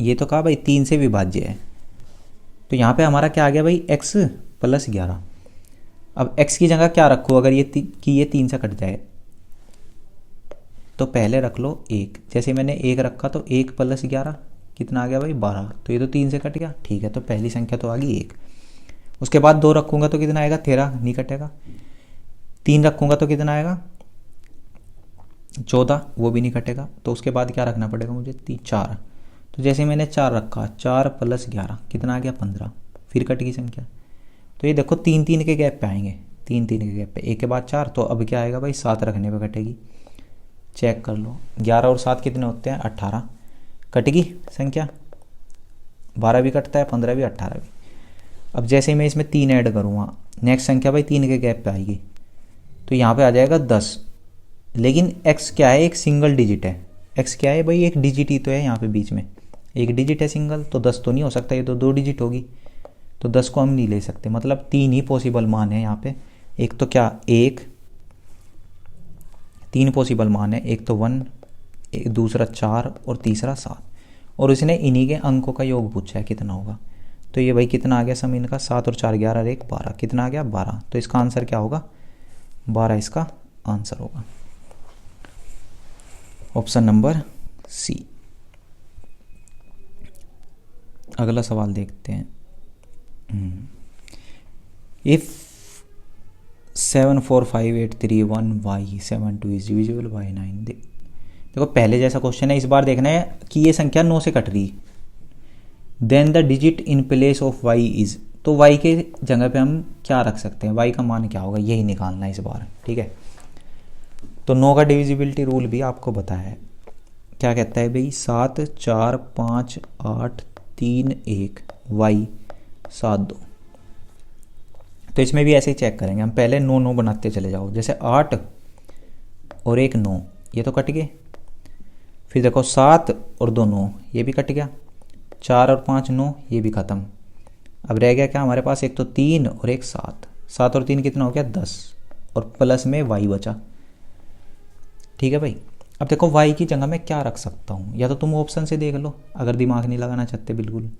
ये तो कहा भाई 3 से विभाज्य है, तो यहाँ पे हमारा क्या आ गया भाई, x प्लस 11। अब x की जगह क्या रखो, अगर ये 3 से कट जाए तो पहले रख लो 1। जैसे मैंने 1 रखा तो 1 प्लस 11 कितना आ गया भाई 12, तो ये तो 3 से कट गया। ठीक है, तो पहली संख्या तो आ गई 1। उसके बाद 2 रखूँगा तो कितना आएगा 13, नहीं कटेगा। 3 रखूँगा तो कितना आएगा 14, वो भी नहीं कटेगा। तो उसके बाद क्या रखना पड़ेगा मुझे 4। तो जैसे मैंने 4 रखा, 4 + 11 कितना आ गया 15, फिर कट गई संख्या। तो ये देखो 3 के गैप पे आएंगे, 3 के गैप पे, एक के बाद 4, तो अब क्या आएगा भाई 7 रखने पे कटेगी। चेक कर लो, 11 और 7 कितने होते हैं 18, कटेगी संख्या। 12 भी कटता है, 15 भी, 18 भी। अब जैसे ही मैं इसमें 3 ऐड करूँगा, नेक्स्ट संख्या भाई 3 के गैप पे आएगी, तो यहाँ पे आ जाएगा 10। लेकिन x क्या है, एक सिंगल डिजिट है। x क्या है भाई, एक डिजिट ही तो है यहाँ पे बीच में, एक डिजिट है सिंगल, तो 10 तो नहीं हो सकता, ये तो 2 डिजिट होगी, तो 10 को हम नहीं ले सकते। मतलब 3 ही पॉसिबल मान है यहाँ पे। एक तो क्या, 3 पॉसिबल मान है, एक तो 1, एक दूसरा 4 और तीसरा 7। और उसने इन्हीं के अंकों का योग पूछा है कितना होगा। तो ये भाई कितना आ गया सम इनका, 7 और 4 11 और 1 12, कितना आ गया 12। तो इसका आंसर क्या होगा 12, इसका आंसर होगा ऑप्शन नंबर सी। अगला सवाल देखते हैं। If 74583 1y72 is divisible bye 9। देखो पहले जैसा क्वेश्चन है, इस बार देखना है कि ये संख्या 9 से कट रही। Then the digit in place of y is, तो y के जगह पे हम क्या रख सकते हैं, y का मान क्या होगा, यही निकालना है इस बार। ठीक है, तो 9 का डिविजिबिलिटी रूल भी आपको बताया है। क्या कहता है भाई, 7 4 5 8 3 1 y 7 2। तो इसमें भी ऐसे ही चेक करेंगे हम, पहले 9 9 बनाते चले जाओ। जैसे 8 और 1 9, ये तो कट गए। फिर देखो 7 और 2 9, ये भी कट गया। 4 और 5 9, ये भी ख़त्म। अब रह गया क्या हमारे पास, एक तो 3 और एक 7। 7 और 3 कितना हो गया 10, और प्लस में y बचा। ठीक है भाई, अब देखो y की जगह मैं क्या रख सकता हूँ, या तो तुम ऑप्शन से देख लो अगर दिमाग नहीं लगाना चाहते बिल्कुल।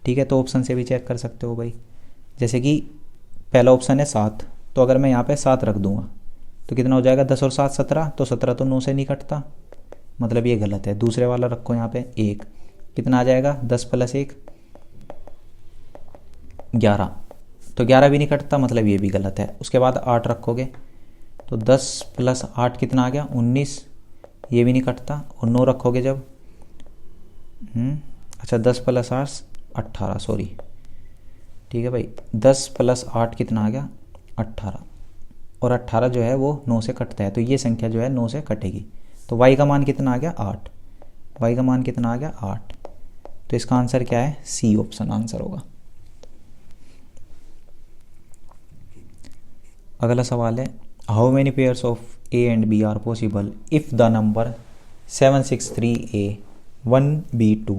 ठीक है, तो ऑप्शन से भी चेक कर सकते हो भाई। जैसे कि पहला ऑप्शन है 7, तो अगर मैं यहाँ पे 7 रख दूंगा तो कितना हो जाएगा, 10 और 7 17, तो 17 तो 9 से नहीं कटता, मतलब ये गलत है। दूसरे वाला रखो यहाँ पे 1, कितना आ जाएगा 10 + 1 11, तो 11 भी नहीं कटता, मतलब ये भी गलत है। उसके बाद 8 रखोगे तो 10 + 8 कितना आ गया 19, ये भी नहीं कटता। और 9 रखोगे जब, अच्छा 10 + 8 18, सॉरी। ठीक है भाई, 10 + 8 कितना आ गया 18, और 18 जो है वो 9 से कटता है, तो ये संख्या जो है 9 से कटेगी। तो y का मान कितना आ गया 8, y का मान कितना आ गया 8। तो इसका आंसर क्या है, सी ऑप्शन आंसर होगा। अगला सवाल है, how many pairs of a and b are possible if the number 763a1b2,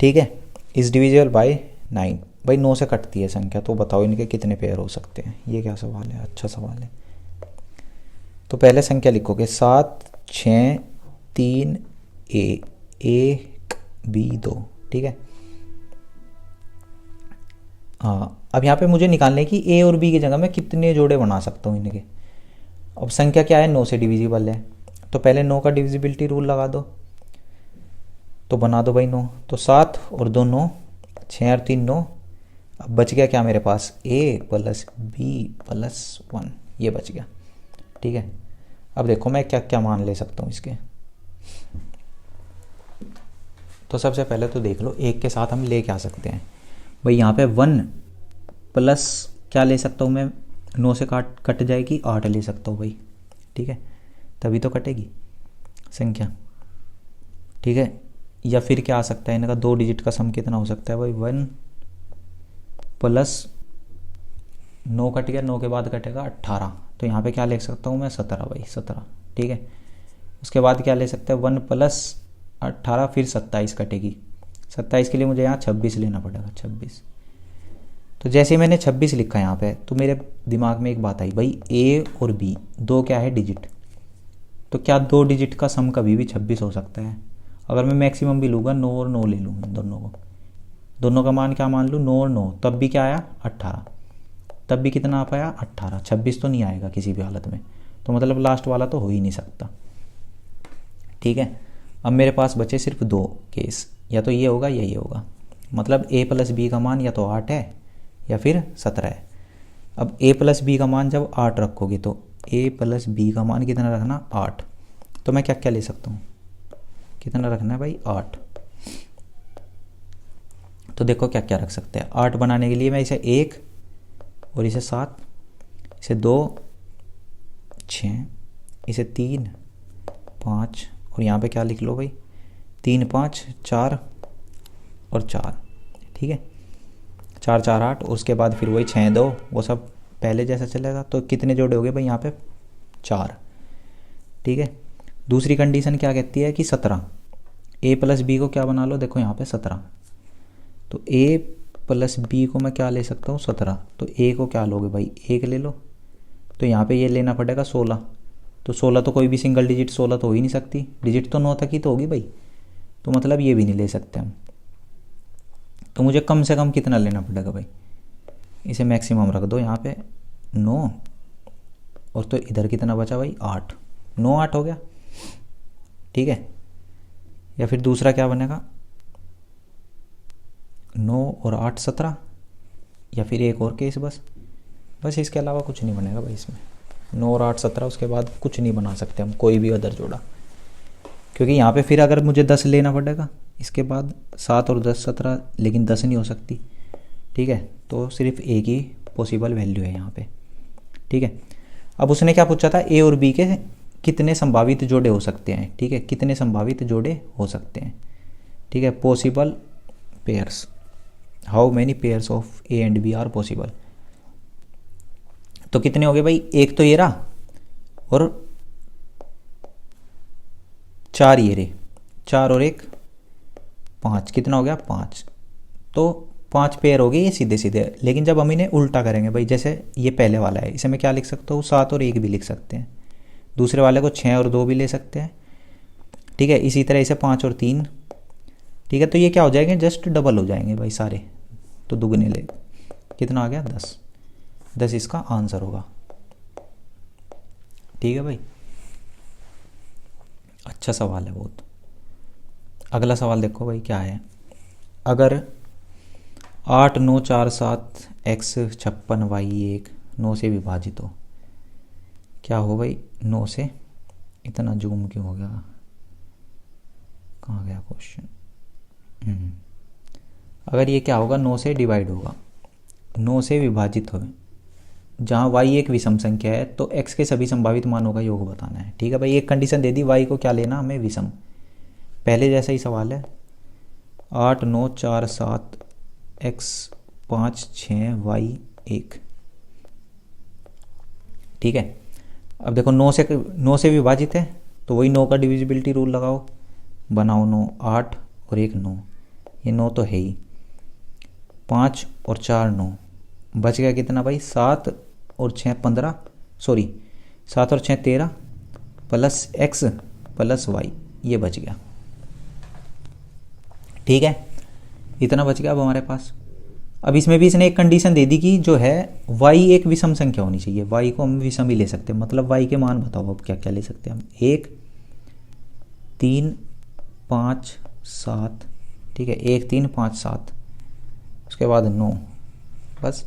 ठीक है, इज डिविजिबल बाय 9। भाई 9 से कटती है संख्या, तो बताओ इनके कितने पेयर हो सकते हैं। ये क्या सवाल है, अच्छा सवाल है। तो पहले संख्या लिखोगे 7 6 3 a 1 b 2, ठीक है। हाँ, अब यहाँ पे मुझे निकालने की a और b की जगह मैं कितने जोड़े बना सकता हूँ इनके। अब संख्या क्या है 9 से डिविजिबल है, तो पहले 9 का डिविजिबिलिटी रूल लगा दो, तो बना दो भाई 9। तो 7 और 2 9, 6 और 3 9। अब बच गया क्या मेरे पास, a + b + 1, ये बच गया। ठीक है, अब देखो मैं क्या क्या मान ले सकता हूँ इसके। तो सबसे पहले तो देख लो, 1 के साथ हम ले क्या सकते हैं भाई, यहाँ पे 1 प्लस क्या ले सकता हूँ मैं, 9 से कट जाएगी 8 ले सकता हूँ भाई। ठीक है, तभी तो कटेगी संख्या। ठीक है, या फिर क्या आ सकता है इनका 2 डिजिट का सम कितना हो सकता है भाई, 1 + 9 कट गया, 9 के बाद कटेगा 18, तो यहाँ पे क्या ले सकता हूँ मैं 17 भाई 17। ठीक है, उसके बाद क्या ले सकते हैं 1 + 18 फिर 27 कटेगी। 27 के लिए मुझे यहाँ 26 लेना पड़ेगा, 26। तो जैसे ही मैंने 26 लिखा यहाँ पे, तो मेरे दिमाग में एक बात आई भाई, a और b दो क्या है डिजिट, तो क्या 2 डिजिट का सम कभी भी 26 हो सकता है। अगर मैं मैक्सिमम भी लूँगा 9 और 9 ले लूँ दोनों को, दोनों का मान क्या मान लूँ 9 और 9, तब भी क्या आया 18, तब भी कितना आ पाया 18, 26 तो नहीं आएगा किसी भी हालत में। तो मतलब लास्ट वाला तो हो ही नहीं सकता। ठीक है, अब मेरे पास बचे सिर्फ 2 केस, या तो ये होगा या ये होगा। मतलब a + b का मान या तो 8 है या फिर 17 है। अब a प्लस बी का मान जब 8 रखोगे तो a प्लस बी का मान कितना रखना, 8। तो मैं क्या क्या ले सकता हूँ, कितना रखना है भाई, 8। तो देखो क्या क्या रख सकते हैं। 8 बनाने के लिए मैं इसे 1 और इसे 7, इसे 2 6, इसे 3 5 और यहाँ पे क्या लिख लो भाई, 3 5 4 और 4, ठीक है, 4 4 8। उसके बाद फिर वही 6 2, वो सब पहले जैसा चलेगा। तो कितने जोड़े हो गए भाई यहाँ पे, 4, ठीक है। दूसरी कंडीशन क्या कहती है कि 17, a प्लस बी को क्या बना लो, देखो यहाँ पे 17। तो a प्लस बी को मैं क्या ले सकता हूँ, 17। तो a को क्या लोगे भाई, 1 ले लो। तो यहाँ पे ये लेना पड़ेगा 16। तो 16 तो कोई भी सिंगल डिजिट 16 तो हो ही नहीं सकती, डिजिट तो 9 तक ही तो होगी भाई। तो मतलब ये भी नहीं ले सकते हम। तो मुझे कम से कम कितना लेना पड़ेगा भाई, इसे मैक्सिमम रख दो यहाँ पे 9, और तो इधर कितना बचा भाई, 8। 9 8 हो गया, ठीक है। या फिर दूसरा क्या बनेगा, 9 और 8 17, या फिर एक और केस बस इसके अलावा कुछ नहीं बनेगा भाई इसमें। 9 और 8 17, उसके बाद कुछ नहीं बना सकते हम कोई भी अदर जोड़ा, क्योंकि यहाँ पे फिर अगर मुझे 10 लेना पड़ेगा इसके बाद 7 और 10 17, लेकिन 10 नहीं हो सकती, ठीक है। तो सिर्फ एक ही पॉसिबल वैल्यू है यहाँ पे, ठीक है। अब उसने क्या पूछा था, ए और बी के कितने संभावित जोड़े हो सकते हैं, ठीक है, कितने संभावित जोड़े हो सकते हैं, ठीक है, possible pairs, how many pairs of A and B are possible. तो कितने हो गए भाई, एक तो ये रहा और 4 ये रहे, 4 और 1 5, कितना हो गया 5। तो 5 पेयर हो गए ये सीधे सीधे। लेकिन जब हम इन्हें उल्टा करेंगे भाई, जैसे ये पहले वाला है, इसे मैं क्या लिख सकता हूँ, 7 और 1 भी लिख सकते हैं। दूसरे वाले को 6 और 2 भी ले सकते हैं, ठीक है। इसी तरह इसे 5 और 3, ठीक है। तो ये क्या हो जाएंगे, जस्ट डबल हो जाएंगे भाई सारे। तो दुगने ले, कितना आ गया 10, 10 इसका आंसर होगा, ठीक है भाई। अच्छा सवाल है बहुत। अगला सवाल देखो भाई क्या है, अगर 8 9 4 7 x 56 y 1 9 से विभाजित हो, क्या हो भाई 9 से, इतना जूम क्यों हो गया, कहाँ गया क्वेश्चन। अगर ये क्या होगा, 9 से डिवाइड होगा, 9 से विभाजित हो, जहाँ y एक विषम संख्या है तो x के सभी संभावित मानों का योग बताना है, ठीक है भाई। एक कंडीशन दे दी, y को क्या लेना हमें, विषम। पहले जैसा ही सवाल है, 8 9 4 7 x 5 6 y 1, ठीक है। अब देखो 9 से विभाजित है तो वही 9 का डिविजिबिलिटी रूल लगाओ, बनाओ 9 8 और 1 9, ये 9 तो है ही, 5 और 4 9, बच गया कितना भाई 7 और 6 15, सॉरी 7 और 6 13 प्लस x प्लस y, ये बच गया, ठीक है। इतना बच गया अब हमारे पास। अब इसमें भी इसने एक कंडीशन दे दी कि जो है y एक विषम संख्या होनी चाहिए, y को हम विषम ही ले सकते हैं। मतलब y के मान बताओ अब क्या क्या ले सकते हैं हम, 1 3 5 7, ठीक है, 1 3 5 7, उसके बाद 9, बस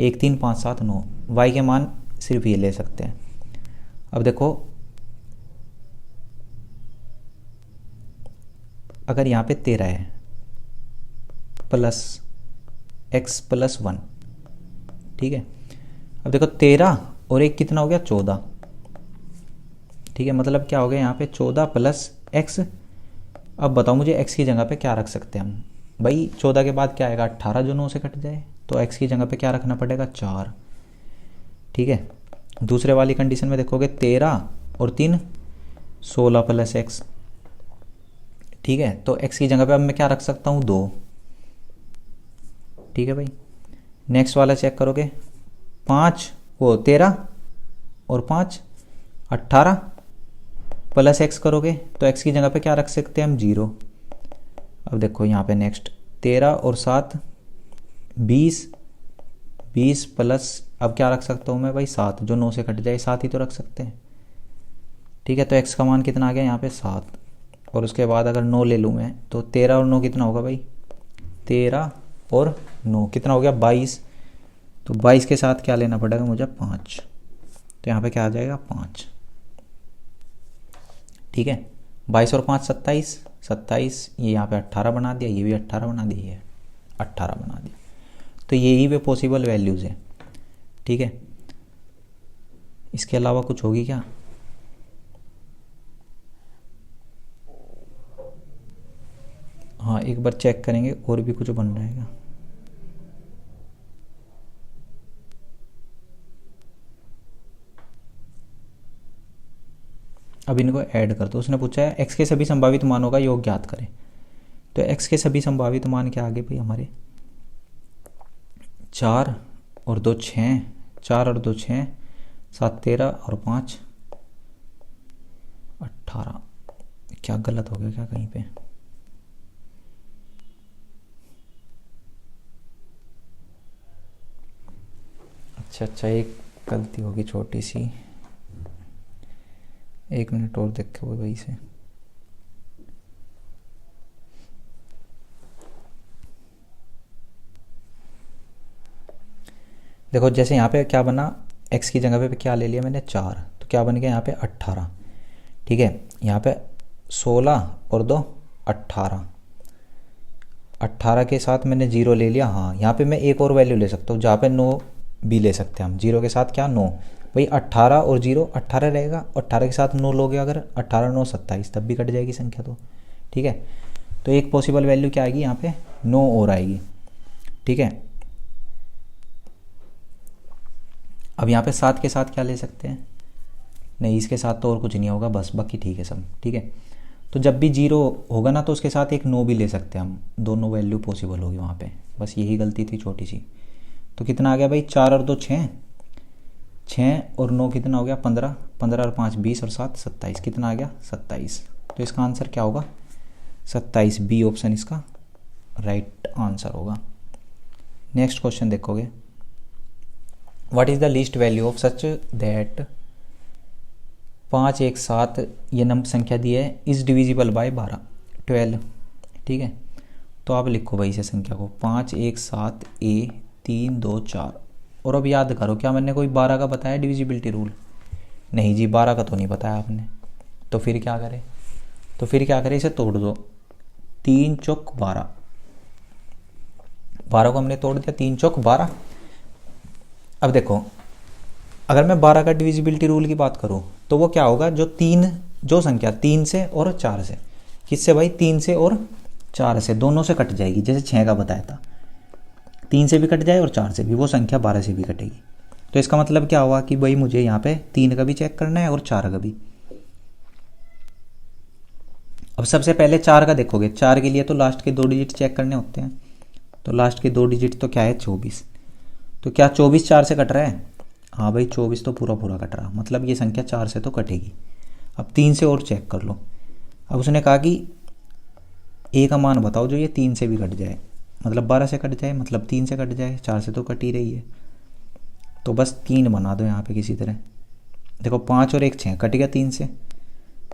1 3 5 7 9, y के मान सिर्फ ये ले सकते हैं। अब देखो अगर यहाँ पे 13 है प्लस x प्लस 1, ठीक है। अब देखो 13 और 1 कितना हो गया 14, ठीक है। मतलब क्या हो गया यहाँ पे 14 प्लस x। अब बताओ मुझे x की जगह पे क्या रख सकते हैं हम भाई, 14 के बाद क्या आएगा 18 जो 9 से कट जाए, तो x की जगह पे क्या रखना पड़ेगा 4, ठीक है। दूसरे वाली कंडीशन में देखोगे 13 और 3 16 प्लस x, ठीक है। तो x की जगह पे अब मैं क्या रख सकता हूँ 2, ठीक है भाई। नेक्स्ट वाला चेक करोगे 5 वो 13 और 5 18 प्लस x करोगे तो x की जगह पे क्या रख सकते हैं हम 0। अब देखो यहाँ पे नेक्स्ट 13 और 7 20, 20 प्लस अब क्या रख सकता हूँ मैं भाई 7, जो 9 से कट जाए 7 ही तो रख सकते हैं, ठीक है। तो x का मान कितना आ गया यहाँ पे 7, और उसके बाद अगर 9 ले लूँ मैं तो 13 और 9 कितना होगा भाई, 13 और 9 कितना हो गया 22, तो 22 के साथ क्या लेना पड़ेगा मुझे 5, तो यहाँ पे क्या आ जाएगा 5। ठीक है, 22 और 5 27, 27 ये यहाँ पे 18 बना दिया, ये भी 18 बना दिया, ये 18 बना दिया। तो यही पे पॉसिबल वैल्यूज़ है। ठीक है, इसके अलावा कुछ होगी क्या? हाँ एक बार चेक करेंगे और भी कुछ बन रहेगा। अब इनको ऐड कर दो। उसने पूछा है x के सभी संभावित मानों का योग ज्ञात करें। तो x के सभी संभावित मान क्या आगे भाई हमारे 4 और 2 6, 4 और 2 6, 7 13 और 5 18। क्या गलत हो गया क्या कहीं पे? अच्छा एक गलती होगी छोटी सी, 1 मिनट और देखे वो वही से। देखो जैसे यहाँ पे क्या बना, x की जगह पे क्या ले लिया मैंने 4, तो क्या बन गया यहाँ पे 18। ठीक है, यहाँ पे 16 और 2 18, 18 के साथ मैंने 0 ले लिया। हाँ यहाँ पे मैं एक और वैल्यू ले सकता हूँ जहाँ पे 9 भी ले सकते हैं हम। 0 के साथ क्या 9, भाई 18 और 0 18 रहेगा, 18 के साथ 9 लोगे अगर, 18 9 27, तब भी कट जाएगी संख्या तो। ठीक है, तो एक पॉसिबल वैल्यू क्या आएगी यहाँ पे 9 और आएगी। ठीक है, अब यहाँ पे 7 के साथ क्या ले सकते हैं? नहीं इसके साथ तो और कुछ नहीं होगा बस, बाकी ठीक है सब। ठीक है, तो जब भी 0 होगा ना तो उसके साथ एक 9 भी ले सकते हैं हम, दोनों वैल्यू पॉसिबल होगी वहाँ पे। बस यही गलती थी छोटी सी। तो कितना आ गया भाई 4 और 2 6, 6 और 9 कितना हो गया 15, 15 और 5 20 और 7 27, कितना आ गया 27। तो इसका आंसर क्या होगा 27, बी ऑप्शन इसका राइट आंसर होगा। नेक्स्ट क्वेश्चन देखोगे, what is the least value of such that 5 1 7 ये नंबर संख्या दी है इज डिविजिबल बाय 12। ठीक है, तो आप लिखो भाई इसे संख्या को 5 1 7 a 3 2 4। और अब याद करो क्या मैंने कोई 12 का बताया डिविजिबिलिटी रूल? नहीं जी 12 का तो नहीं बताया आपने। तो फिर क्या करें? तो फिर क्या करें, इसे तोड़ दो। 3 चौक 12, 12 को हमने तोड़ दिया, 3 चौक 12। अब देखो अगर मैं 12 का डिविजिबिलिटी रूल की बात करूं तो वो क्या होगा, जो संख्या 3 से और 4 से, किससे भाई 3 से और 4 से, दोनों से कट जाएगी। जैसे 6 का बताया था 3 से भी कट जाए और 4 से भी, वो संख्या 12 से भी कटेगी। तो इसका मतलब क्या हुआ कि भाई मुझे यहाँ पे 3 का भी चेक करना है और 4 का भी। अब सबसे पहले 4 का देखोगे, 4 के लिए तो लास्ट के 2 डिजिट चेक करने होते हैं। तो लास्ट के 2 डिजिट तो क्या है 24। तो क्या 24 4 से कट रहा है? हाँ भाई 24 तो पूरा पूरा कट रहा, मतलब ये संख्या 4 से तो कटेगी। अब 3 से और चेक कर लो। अब उसने कहा कि ए का मान बताओ जो ये 3 से भी कट जाए, मतलब 12 से कट जाए, मतलब 3 से कट जाए, 4 से तो कट ही रही है। तो बस 3 बना दो यहाँ पे किसी तरह। देखो 5 और 1 6 कट गया 3 से,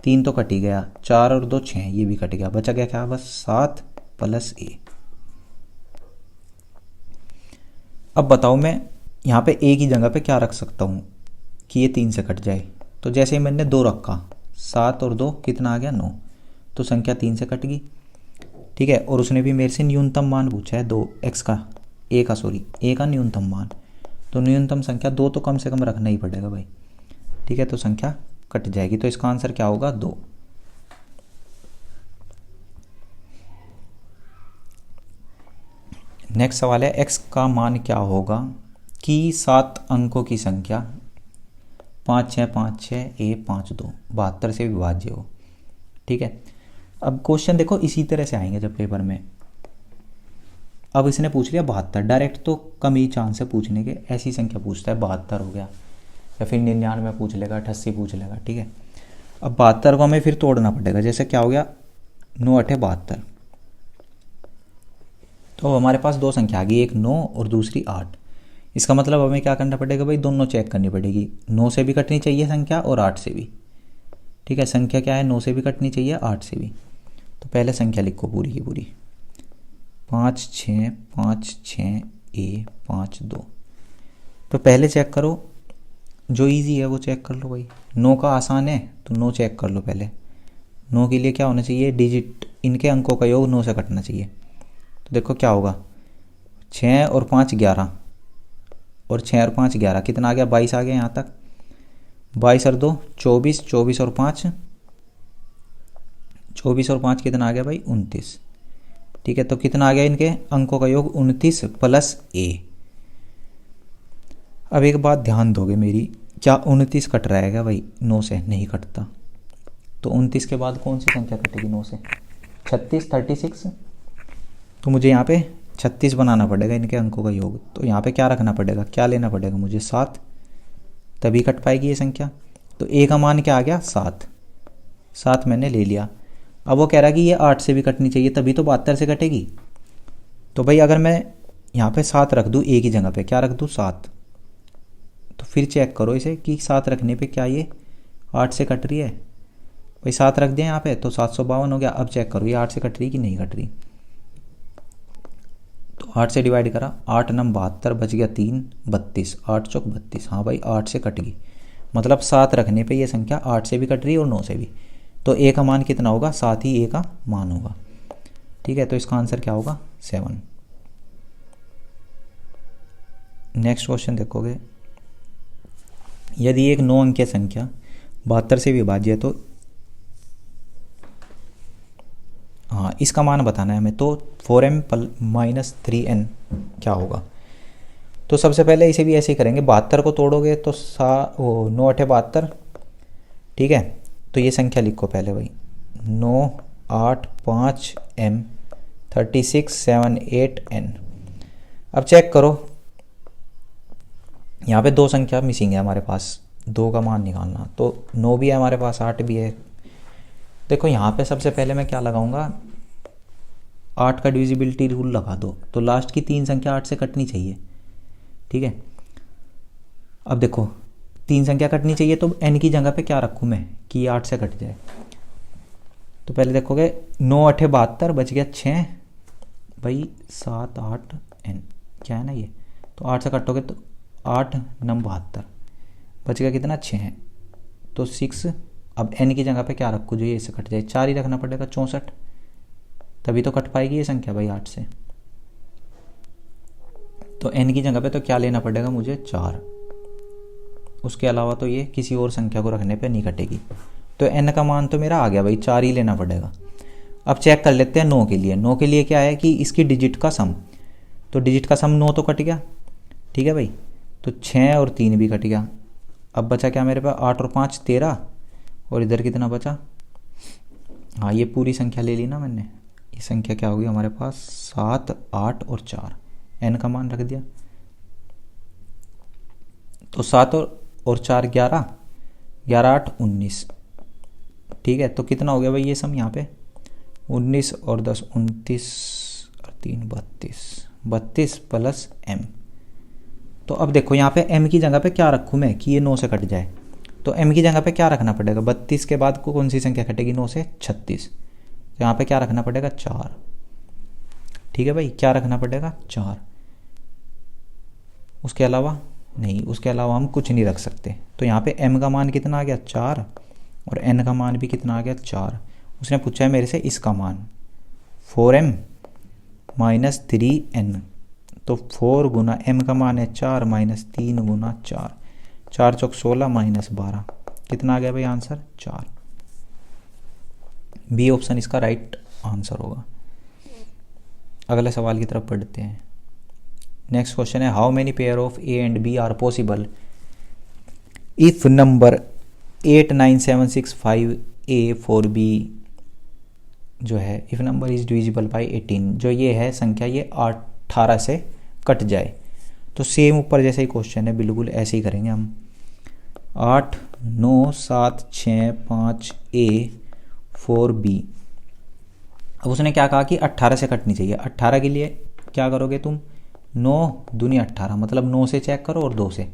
3 तो कट ही गया, 4 और 2 6 ये भी कट गया, बचा गया क्या बस 7 प्लस ए। अब बताओ मैं यहाँ पे ए की जगह पे क्या रख सकता हूँ कि ये 3 से कट जाए। तो जैसे ही मैंने 2 रखा, 7 और 2 कितना आ गया 9, तो संख्या 3 से कट गई। ठीक है, और उसने भी मेरे से न्यूनतम मान पूछा है 2 एक्स का, ए का न्यूनतम मान। तो न्यूनतम संख्या 2 तो कम से कम रखना ही पड़ेगा भाई। ठीक है, तो संख्या कट जाएगी। तो इसका आंसर क्या होगा 2। नेक्स्ट सवाल है x का मान क्या होगा कि 7 अंकों की संख्या 5 6 5 6 a 5 2 72 से विभाज्य हो। ठीक है, अब क्वेश्चन देखो इसी तरह से आएंगे जब पेपर में। अब इसने पूछ लिया 72, डायरेक्ट तो कम ही चांस है पूछने के, ऐसी संख्या पूछता है 72 हो गया, या फिर 99 पूछ लेगा, 88 पूछ लेगा। ठीक है, अब 72 को हमें फिर तोड़ना पड़ेगा। जैसे क्या हो गया 9 8 72, तो हमारे पास 2 संख्या आ गई, एक 9 और दूसरी 8। इसका मतलब हमें क्या करना पड़ेगा भाई, दोनों चेक करनी पड़ेगी। 9 से भी कटनी चाहिए संख्या और 8 से भी। ठीक है, संख्या क्या है 9 से भी कटनी चाहिए 8 से भी। तो पहले संख्या लिखो पूरी की पूरी, 5 6 5 6 a 5 2। तो पहले चेक करो, जो इजी है वो चेक कर लो भाई। 9 का आसान है तो 9 चेक कर लो पहले। 9 के लिए क्या होना चाहिए, डिजिट इनके अंकों का योग 9 से कटना चाहिए। तो देखो क्या होगा, 6 और 5 11, और 6 और 5 11, कितना आ गया 22 आ गया यहाँ तक। 22 और 2 24, 24 और 5 24 और 5 कितना आ गया भाई 29। ठीक है, तो कितना आ गया इनके अंकों का योग 29 प्लस a। अब एक बात ध्यान दोगे मेरी, क्या 29 कट रहा है क्या भाई 9 से, नहीं कटता। तो 29 के बाद कौन सी संख्या कटेगी 9 से, 36 36। तो मुझे यहाँ पे 36 बनाना पड़ेगा इनके अंकों का योग। तो यहाँ पे क्या रखना पड़ेगा, क्या लेना पड़ेगा मुझे 7, तभी कट पाएगी ये संख्या। तो a का मान क्या आ गया 7, 7 मैंने ले लिया। अब वो कह रहा है कि ये 8 से भी कटनी चाहिए तभी तो 72 से कटेगी। तो भाई अगर मैं यहाँ पे 7 रख दूँ a की जगह पे, क्या रख दूँ 7, तो फिर चेक करो इसे कि 7 रखने पे क्या ये 8 से कट रही है। भाई 7 रख दिया यहाँ पे तो 752 हो गया। अब चेक करो ये 8 से कट रही कि नहीं कट रही। तो 8 से डिवाइड करा, 8 9 72, बच गया 3 32, 8 चौक 32। हाँ भाई 8 से कट गई, मतलब 7 रखने पे ये संख्या 8 से भी कट रही है और 9 से भी। तो a का मान कितना होगा, 7 ही a का मान होगा। ठीक है, तो इसका आंसर क्या होगा 7। नेक्स्ट क्वेश्चन देखोगे, यदि एक 9 अंकीय संख्या 72 से विभाज्य है तो हाँ इसका मान बताना है हमें। तो 4m माइनस 3n क्या होगा। तो सबसे पहले इसे भी ऐसे ही करेंगे, 72 को तोड़ोगे तो 9 8 72। ठीक है, तो ये संख्या लिखो पहले भाई, 9 8 5 m 36 7 8 n। अब चेक करो, यहाँ पे 2 संख्या मिसिंग है हमारे पास, 2 का मान निकालना। तो 9 भी है हमारे पास, 8 भी है। देखो यहाँ पे सबसे पहले मैं क्या लगाऊंगा, 8 का डिविजिबिलिटी रूल लगा दो, तो लास्ट की 3 संख्या 8 से कटनी चाहिए। ठीक है, अब देखो 3 संख्या कटनी चाहिए तो n की जगह पे क्या रखूँ मैं कि 8 से कट जाए। तो पहले देखोगे 9 8 72, बच गया 6 भाई 7 8 n, क्या है ना ये। तो 8 से कटोगे तो 8 9 72, बच गया कितना 6, तो 6। अब n की जगह पे क्या रखूँ जो ये इससे कट जाए, 4 ही रखना पड़ेगा 64, तभी तो कट पाएगी ये संख्या भाई 8 से। तो n की जगह पे तो क्या लेना पड़ेगा मुझे 4, उसके अलावा तो ये किसी और संख्या को रखने पे नहीं कटेगी। तो n का मान तो मेरा आ गया भाई, 4 ही लेना पड़ेगा। अब चेक कर लेते हैं 9 के लिए। 9 के लिए क्या है कि इसकी डिजिट का सम, तो डिजिट का सम 9 तो कट गया। ठीक है भाई, तो 6 और 3 भी कट गया। अब बचा क्या मेरे पास, 8 और 5 13, और इधर कितना बचा, हाँ ये पूरी संख्या ले ली ना मैंने। ये संख्या क्या होगी हमारे पास 7 8 और 4, n का मान रख दिया। तो 7 और 4 11, 11 8 19। ठीक है, तो कितना हो गया भाई ये सम यहाँ पे, 19 और 10 29 और 3 32, 32 प्लस m। तो अब देखो यहाँ पे m की जगह पे क्या रखूँ मैं कि ये 9 से कट जाए। तो m की जगह पे क्या रखना पड़ेगा, 32 के बाद को कौन सी संख्या कटेगी 9 से, 36। तो यहाँ पे क्या रखना पड़ेगा 4। ठीक है भाई, क्या रखना पड़ेगा 4, उसके अलावा नहीं, उसके अलावा हम कुछ नहीं रख सकते। तो यहाँ पे m का मान कितना आ गया 4, और n का मान भी कितना आ गया 4। उसने पूछा है मेरे से इसका मान 4m माइनस 3n। तो 4 गुना m का मान है 4 माइनस 3 गुना 4, 4 चौक 16 माइनस 12, कितना आ गया भाई आंसर 4। बी ऑप्शन इसका राइट आंसर होगा। अगले सवाल की तरफ बढ़ते हैं। नेक्स्ट क्वेश्चन है, how many pair of A and B are possible if number 89765 A four B जो है, if number is divisible by 18, जो ये है संख्या ये 18 से कट जाए। तो सेम ऊपर जैसे ही क्वेश्चन है बिल्कुल ऐसे ही करेंगे हम। 8 9 7 6 5 ए 4 बी। अब उसने क्या कहा कि 18 से कटनी चाहिए। 18 के लिए क्या करोगे तुम, 9 दूनी 18, मतलब 9 से चेक करो और 2 से।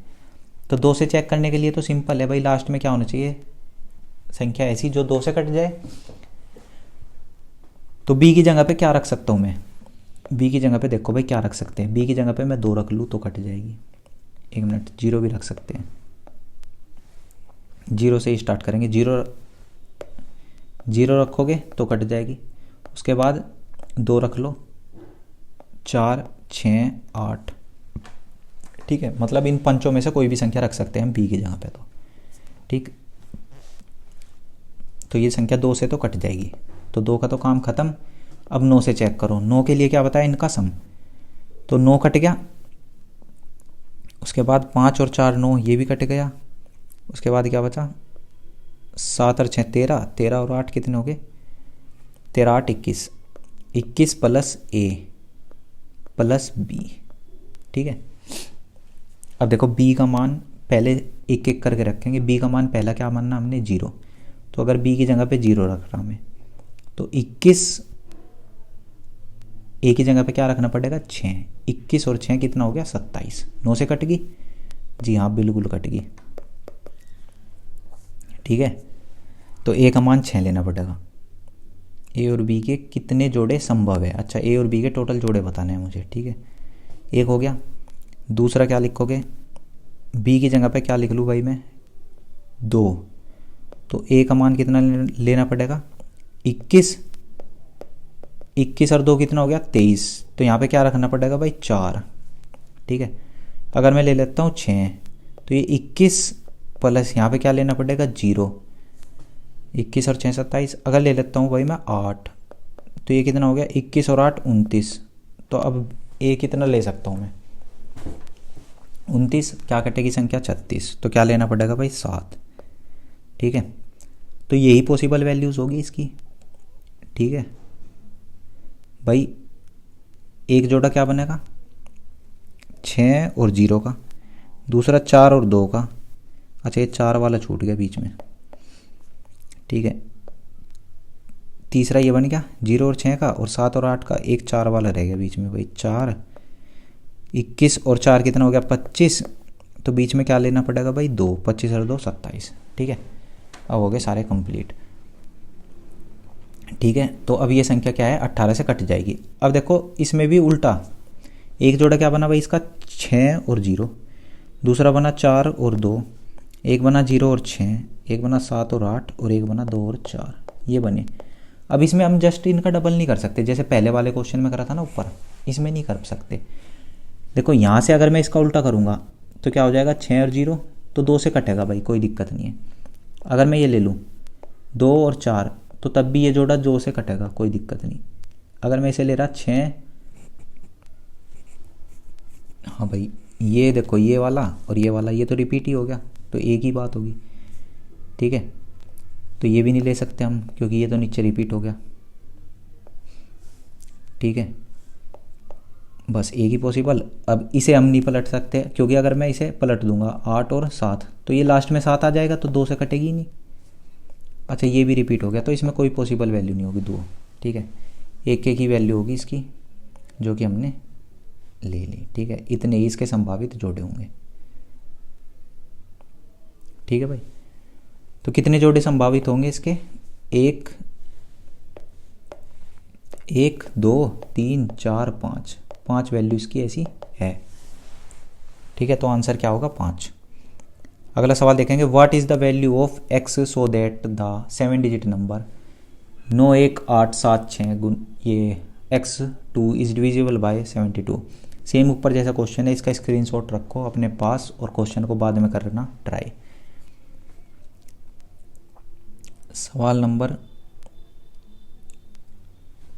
तो 2 से चेक करने के लिए तो सिंपल है भाई, लास्ट में क्या होना चाहिए संख्या ऐसी जो 2 से कट जाए। तो बी की जगह पे क्या रख सकता हूँ मैं, बी की जगह पे देखो भाई क्या रख सकते हैं, बी की जगह पे मैं 2 रख लूँ तो कट जाएगी। एक मिनट, 0 भी रख सकते हैं, 0 से ही स्टार्ट करेंगे। 0 रखोगे तो कट जाएगी, उसके बाद 2 रख लो, 4 6 8, ठीक है। मतलब इन पंचों में से कोई भी संख्या रख सकते हैं हम बी की जगह पे, तो ठीक। तो ये संख्या 2 से तो कट जाएगी, तो 2 का तो काम ख़त्म। अब 9 से चेक करो, 9 के लिए क्या बताया, इनका सम, तो 9 कट गया। उसके बाद 5 और 4 9, ये भी कट गया। उसके बाद क्या बचा, 7 और 6 13, 13 और 8 कितने हो गए, 13 8 21, 21 प्लस ए प्लस बी, ठीक है। अब देखो बी का मान पहले एक एक करके रखेंगे। बी का मान पहला क्या मानना हमने, 0, तो अगर बी की जगह पे 0 रख रहा हमें, तो 21, ए की जगह पे क्या रखना पड़ेगा, 6, 21 और 6 कितना हो गया, 27। 9 से कट गई, जी हाँ बिल्कुल कट गई, ठीक है। तो ए का मान 6 लेना पड़ेगा। ए और बी के कितने जोड़े संभव है, अच्छा ए और बी के टोटल जोड़े बताने हैं मुझे, ठीक है। एक हो गया, दूसरा क्या लिखोगे, बी की जगह पे क्या लिख लूँ भाई मैं, 2, तो ए का मान कितना लेना पड़ेगा, 21, 21 और 2 कितना हो गया, 23, तो यहाँ पे क्या रखना पड़ेगा भाई, 4, ठीक है। अगर मैं ले लेता हूँ 6, तो ये 21 प्लस यहाँ पे क्या लेना पड़ेगा, 0, 21 और 6 27। अगर ले लेता हूँ भाई मैं 8, तो ये कितना हो गया, 21 और 8 29। तो अब ए कितना ले सकता हूँ मैं, 29, क्या कटेगी संख्या, 36, तो क्या लेना पड़ेगा भाई, 7, ठीक है। तो यही पॉसिबल वैल्यूज़ होगी इसकी, ठीक है भाई। एक जोड़ा क्या बनेगा, 6 और 0 का, दूसरा 4 और 2 का, अच्छा ये 4 वाला छूट गया बीच में, ठीक है। तीसरा ये बन गया 0 और 6 का, और 7 और 8 का, एक 4 वाला रह गया बीच में भाई, 4, 21 और 4 कितना हो गया, 25, तो बीच में क्या लेना पड़ेगा भाई, 2, 25 और 2 27, ठीक है। अब हो गए सारे कंप्लीट, ठीक है। तो अब ये संख्या क्या है, 18 से कट जाएगी। अब देखो इसमें भी उल्टा, एक जोड़ा क्या बना भाई इसका, 6 और 0, दूसरा बना 4 और 2, एक बना 0 और 6, एक बना 7 और 8, और एक बना 2 और 4, ये बने। अब इसमें हम जस्ट इनका डबल नहीं कर सकते, जैसे पहले वाले क्वेश्चन में करा था ना ऊपर, इसमें नहीं कर सकते। देखो यहाँ से अगर मैं इसका उल्टा करूँगा तो क्या हो जाएगा, 6 और 0, तो 2 से कटेगा भाई, कोई दिक्कत नहीं है। अगर मैं ये ले लूँ 2 और 4, तो तब भी ये जोड़ा 2 से कटेगा, कोई दिक्कत नहीं। अगर मैं इसे ले रहा 6, हाँ भाई ये देखो ये वाला और ये वाला, ये तो रिपीट ही हो गया, तो एक ही बात होगी, ठीक है। तो ये भी नहीं ले सकते हम, क्योंकि ये तो नीचे रिपीट हो गया, ठीक है। बस एक ही पॉसिबल। अब इसे हम नहीं पलट सकते, क्योंकि अगर मैं इसे पलट दूंगा 8 और 7, तो ये लास्ट में 7 आ जाएगा, तो 2 से कटेगी ही नहीं। अच्छा ये भी रिपीट हो गया, तो इसमें कोई पॉसिबल वैल्यू नहीं होगी 2, ठीक है। एक एक ही वैल्यू होगी इसकी, जो कि हमने ले ली, ठीक है। इतने ही इसके संभावित जोड़े होंगे, ठीक है भाई। तो कितने जोड़े संभावित होंगे इसके, 1 2 3 4 5, 5 वैल्यू इसकी ऐसी है, ठीक है। तो आंसर क्या होगा, 5। अगला सवाल देखेंगे, what is the value of x so that the 7 digit number 91876 गुण ये x2 is divisible bye 72। Same ऊपर जैसा क्वेश्चन है, इसका स्क्रीनशॉट रखो अपने पास और क्वेश्चन को बाद में करना ट्राई। सवाल नंबर,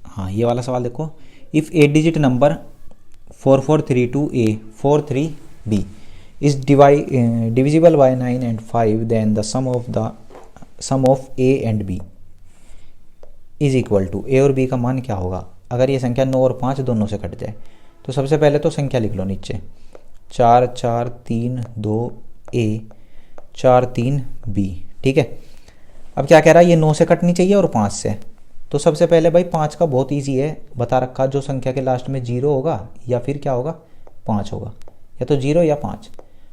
हाँ ये वाला सवाल देखो, if 8 digit number 4432A 43B is divisible by 9 and 5, then the sum of A and B is equal to, A और B का मान क्या होगा अगर ये संख्या 9 और 5 दोनों से कट जाए। तो सबसे पहले तो संख्या लिख लो नीचे, 4 4 3 2 A 4 3 B, ठीक है। अब क्या कह रहा है, ये 9 से कटनी चाहिए और 5 से। तो सबसे पहले भाई 5 का बहुत ईजी है, बता रखा, जो संख्या के लास्ट में 0 होगा या फिर क्या होगा, 5 होगा, या तो 0 या 5।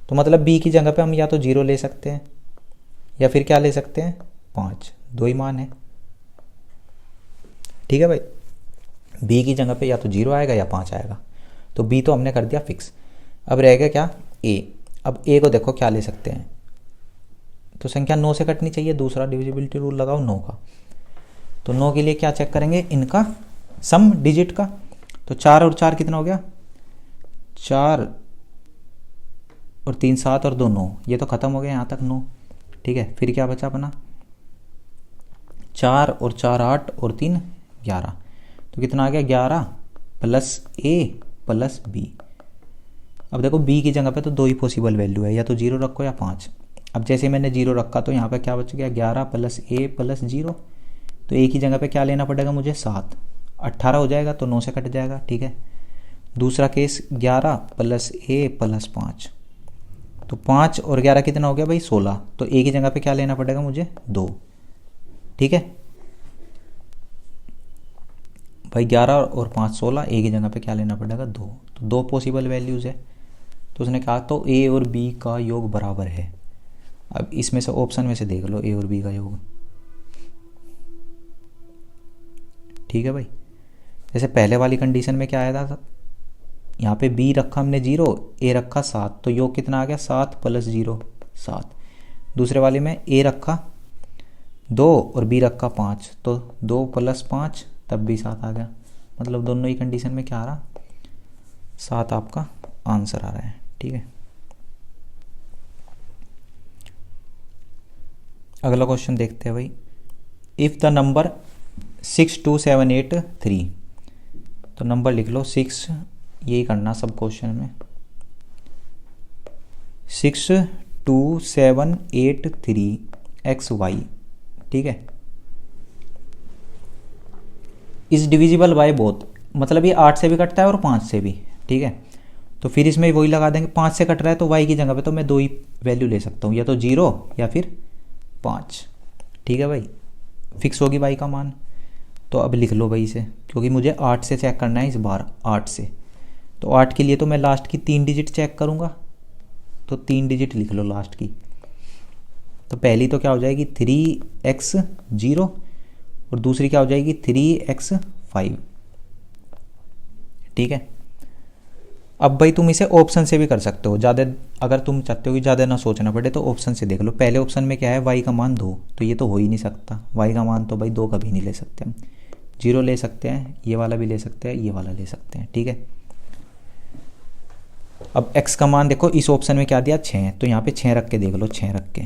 तो मतलब बी की जगह पे हम या तो 0 ले सकते हैं या फिर क्या ले सकते हैं, 5, दो ही मान है, ठीक है भाई। बी की जगह पे या तो 0 आएगा या 5 आएगा, तो बी तो हमने कर दिया फिक्स। अब रहेगा क्या, ए। अब ए को देखो क्या ले सकते हैं, तो संख्या 9 से कटनी चाहिए, दूसरा डिविजिबिलिटी रूल लगाओ 9 का। तो 9 के लिए क्या चेक करेंगे, इनका सम डिजिट का। तो 4 और 4 कितना हो गया, 4 और 3 7 और 2 9, ये तो ख़त्म हो गया यहाँ तक 9। ठीक है, फिर क्या बचा अपना, 4 और 4 8 और 3 11, तो कितना आ गया 11 प्लस ए प्लस बी। अब देखो बी की जगह पे तो 2 ही पॉसिबल वैल्यू है, या तो 0 रखो या 5। अब जैसे मैंने 0 रखा तो यहाँ पे क्या बच गया 11 प्लस ए प्लस 0, तो ए की जगह पे क्या लेना पड़ेगा मुझे 7, 18 हो जाएगा तो 9 से कट जाएगा। ठीक है, दूसरा केस 11 प्लस ए प्लस 5, तो 5 और 11 कितना हो गया भाई 16, तो ए की जगह पे क्या लेना पड़ेगा मुझे 2। ठीक है भाई, 11 और 5 16, ए की जगह पे क्या लेना पड़ेगा 2, तो 2 पॉसिबल वैल्यूज़ है। तो उसने कहा तो ए और बी का योग बराबर है। अब इसमें से ऑप्शन में से देख लो ए और बी का योग। ठीक है भाई, जैसे पहले वाली कंडीशन में क्या आया था, यहाँ पे बी रखा हमने 0, ए रखा 7, तो योग कितना आ गया 7 प्लस 0 7। दूसरे वाले में ए रखा 2 और बी रखा 5, तो 2 प्लस 5 तब भी 7 आ गया। मतलब दोनों ही कंडीशन में क्या आ रहा 7 आपका आंसर आ रहा है। ठीक है, अगला क्वेश्चन देखते हैं भाई। इफ़ द नंबर 62783, तो नंबर लिख लो 6, यही करना सब क्वेश्चन में, 62783 XY। ठीक है, इस डिविजिबल बाय बोथ, मतलब ये 8 से भी कटता है और 5 से भी। ठीक है, तो फिर इसमें वही लगा देंगे, 5 से कट रहा है तो y की जगह पे तो मैं 2 ही वैल्यू ले सकता हूँ, या तो 0 या फिर 5। ठीक है भाई, फिक्स होगी y का मान। तो अब लिख लो भाई इसे, क्योंकि मुझे 8 से चेक करना है इस बार, 8 से। तो 8 के लिए तो मैं लास्ट की 3 डिजिट चेक करूँगा, तो 3 डिजिट लिख लो लास्ट की। तो पहली तो क्या हो जाएगी 3x0 और दूसरी क्या हो जाएगी 3x5। ठीक है, अब भाई तुम इसे ऑप्शन से भी कर सकते हो, ज़्यादा अगर तुम चाहते हो कि ज़्यादा ना सोचना पड़े तो ऑप्शन से देख लो। पहले ऑप्शन में क्या है y का मान 2, तो ये तो हो ही नहीं सकता, y का मान तो भाई 2 कभी नहीं ले सकते हम। 0 ले सकते हैं, ये वाला भी ले सकते हैं, ये वाला ले सकते हैं। ठीक है, अब x का मान देखो, इस ऑप्शन में क्या दिया 6, तो यहाँ पे 6 रख के देख लो, 6 रख के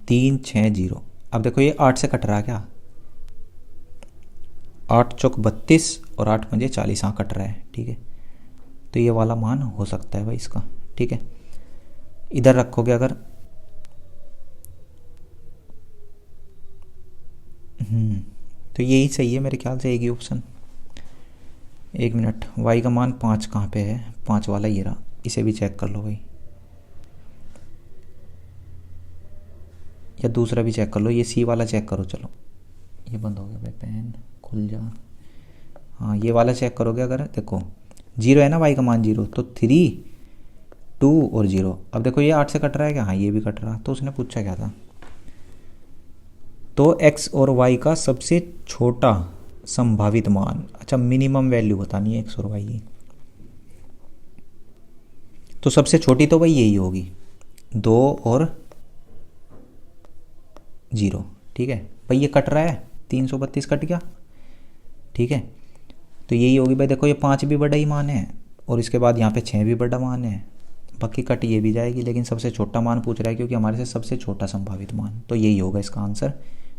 3 6 0। अब देखो ये 8 से कट रहा क्या, 8 चौक 32 और 8 पंजे 40, हाँ कट रहा है। ठीक है, तो ये वाला मान हो सकता है भाई इसका। ठीक है, इधर रखोगे अगर तो यही सही है मेरे ख्याल से, एक ही ऑप्शन। 1 मिनट, y का मान 5 कहाँ पे है, 5 वाला ये रहा, इसे भी चेक कर लो भाई, या दूसरा भी चेक कर लो, ये C वाला चेक करो। चलो ये बंद हो गया भाई, पेन खुल जा। हाँ ये वाला चेक करोगे अगर, देखो 0 है ना y का मान 0, तो 3 2 और 0। अब देखो ये 8 से कट रहा है क्या, हाँ ये भी कट रहा। तो उसने पूछा क्या था, तो x और y का सबसे छोटा संभावित मान, अच्छा मिनिमम वैल्यू बतानी है x और y की, तो सबसे छोटी तो भाई यही होगी 2 और 0। ठीक है भाई, ये कट रहा है 332 कट गया। ठीक है, तो यही होगी भाई, देखो ये 5 भी बड़ा ही मान है और इसके बाद यहाँ पे 6 भी बड़ा मान है, बाकी कट ये भी जाएगी, लेकिन सबसे छोटा मान पूछ रहा है क्योंकि हमारे से सबसे छोटा संभावित मान, तो यही होगा इसका आंसर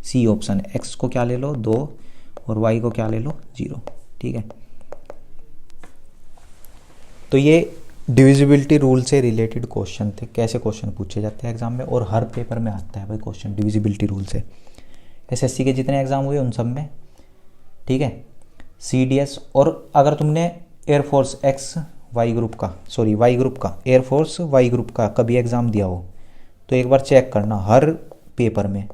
सी ऑप्शन। x को क्या ले लो 2 और y को क्या ले लो 0। ठीक है, तो ये डिविजिबिलिटी रूल से रिलेटेड क्वेश्चन थे, कैसे क्वेश्चन पूछे जाते हैं एग्जाम में, और हर पेपर में आता है भाई क्वेश्चन डिविजिबिलिटी रूल से, एसएससी के जितने एग्जाम हुए उन सब में। ठीक है, CDS, और अगर तुमने एयरफोर्स वाई ग्रुप का एयरफोर्स वाई ग्रुप का कभी एग्ज़ाम दिया हो तो एक बार चेक करना, हर पेपर में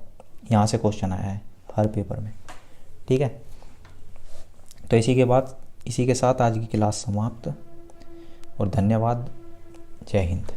यहाँ से क्वेश्चन आया है, हर पेपर में। ठीक है, तो इसी के साथ आज की क्लास समाप्त, और धन्यवाद। जय हिंद।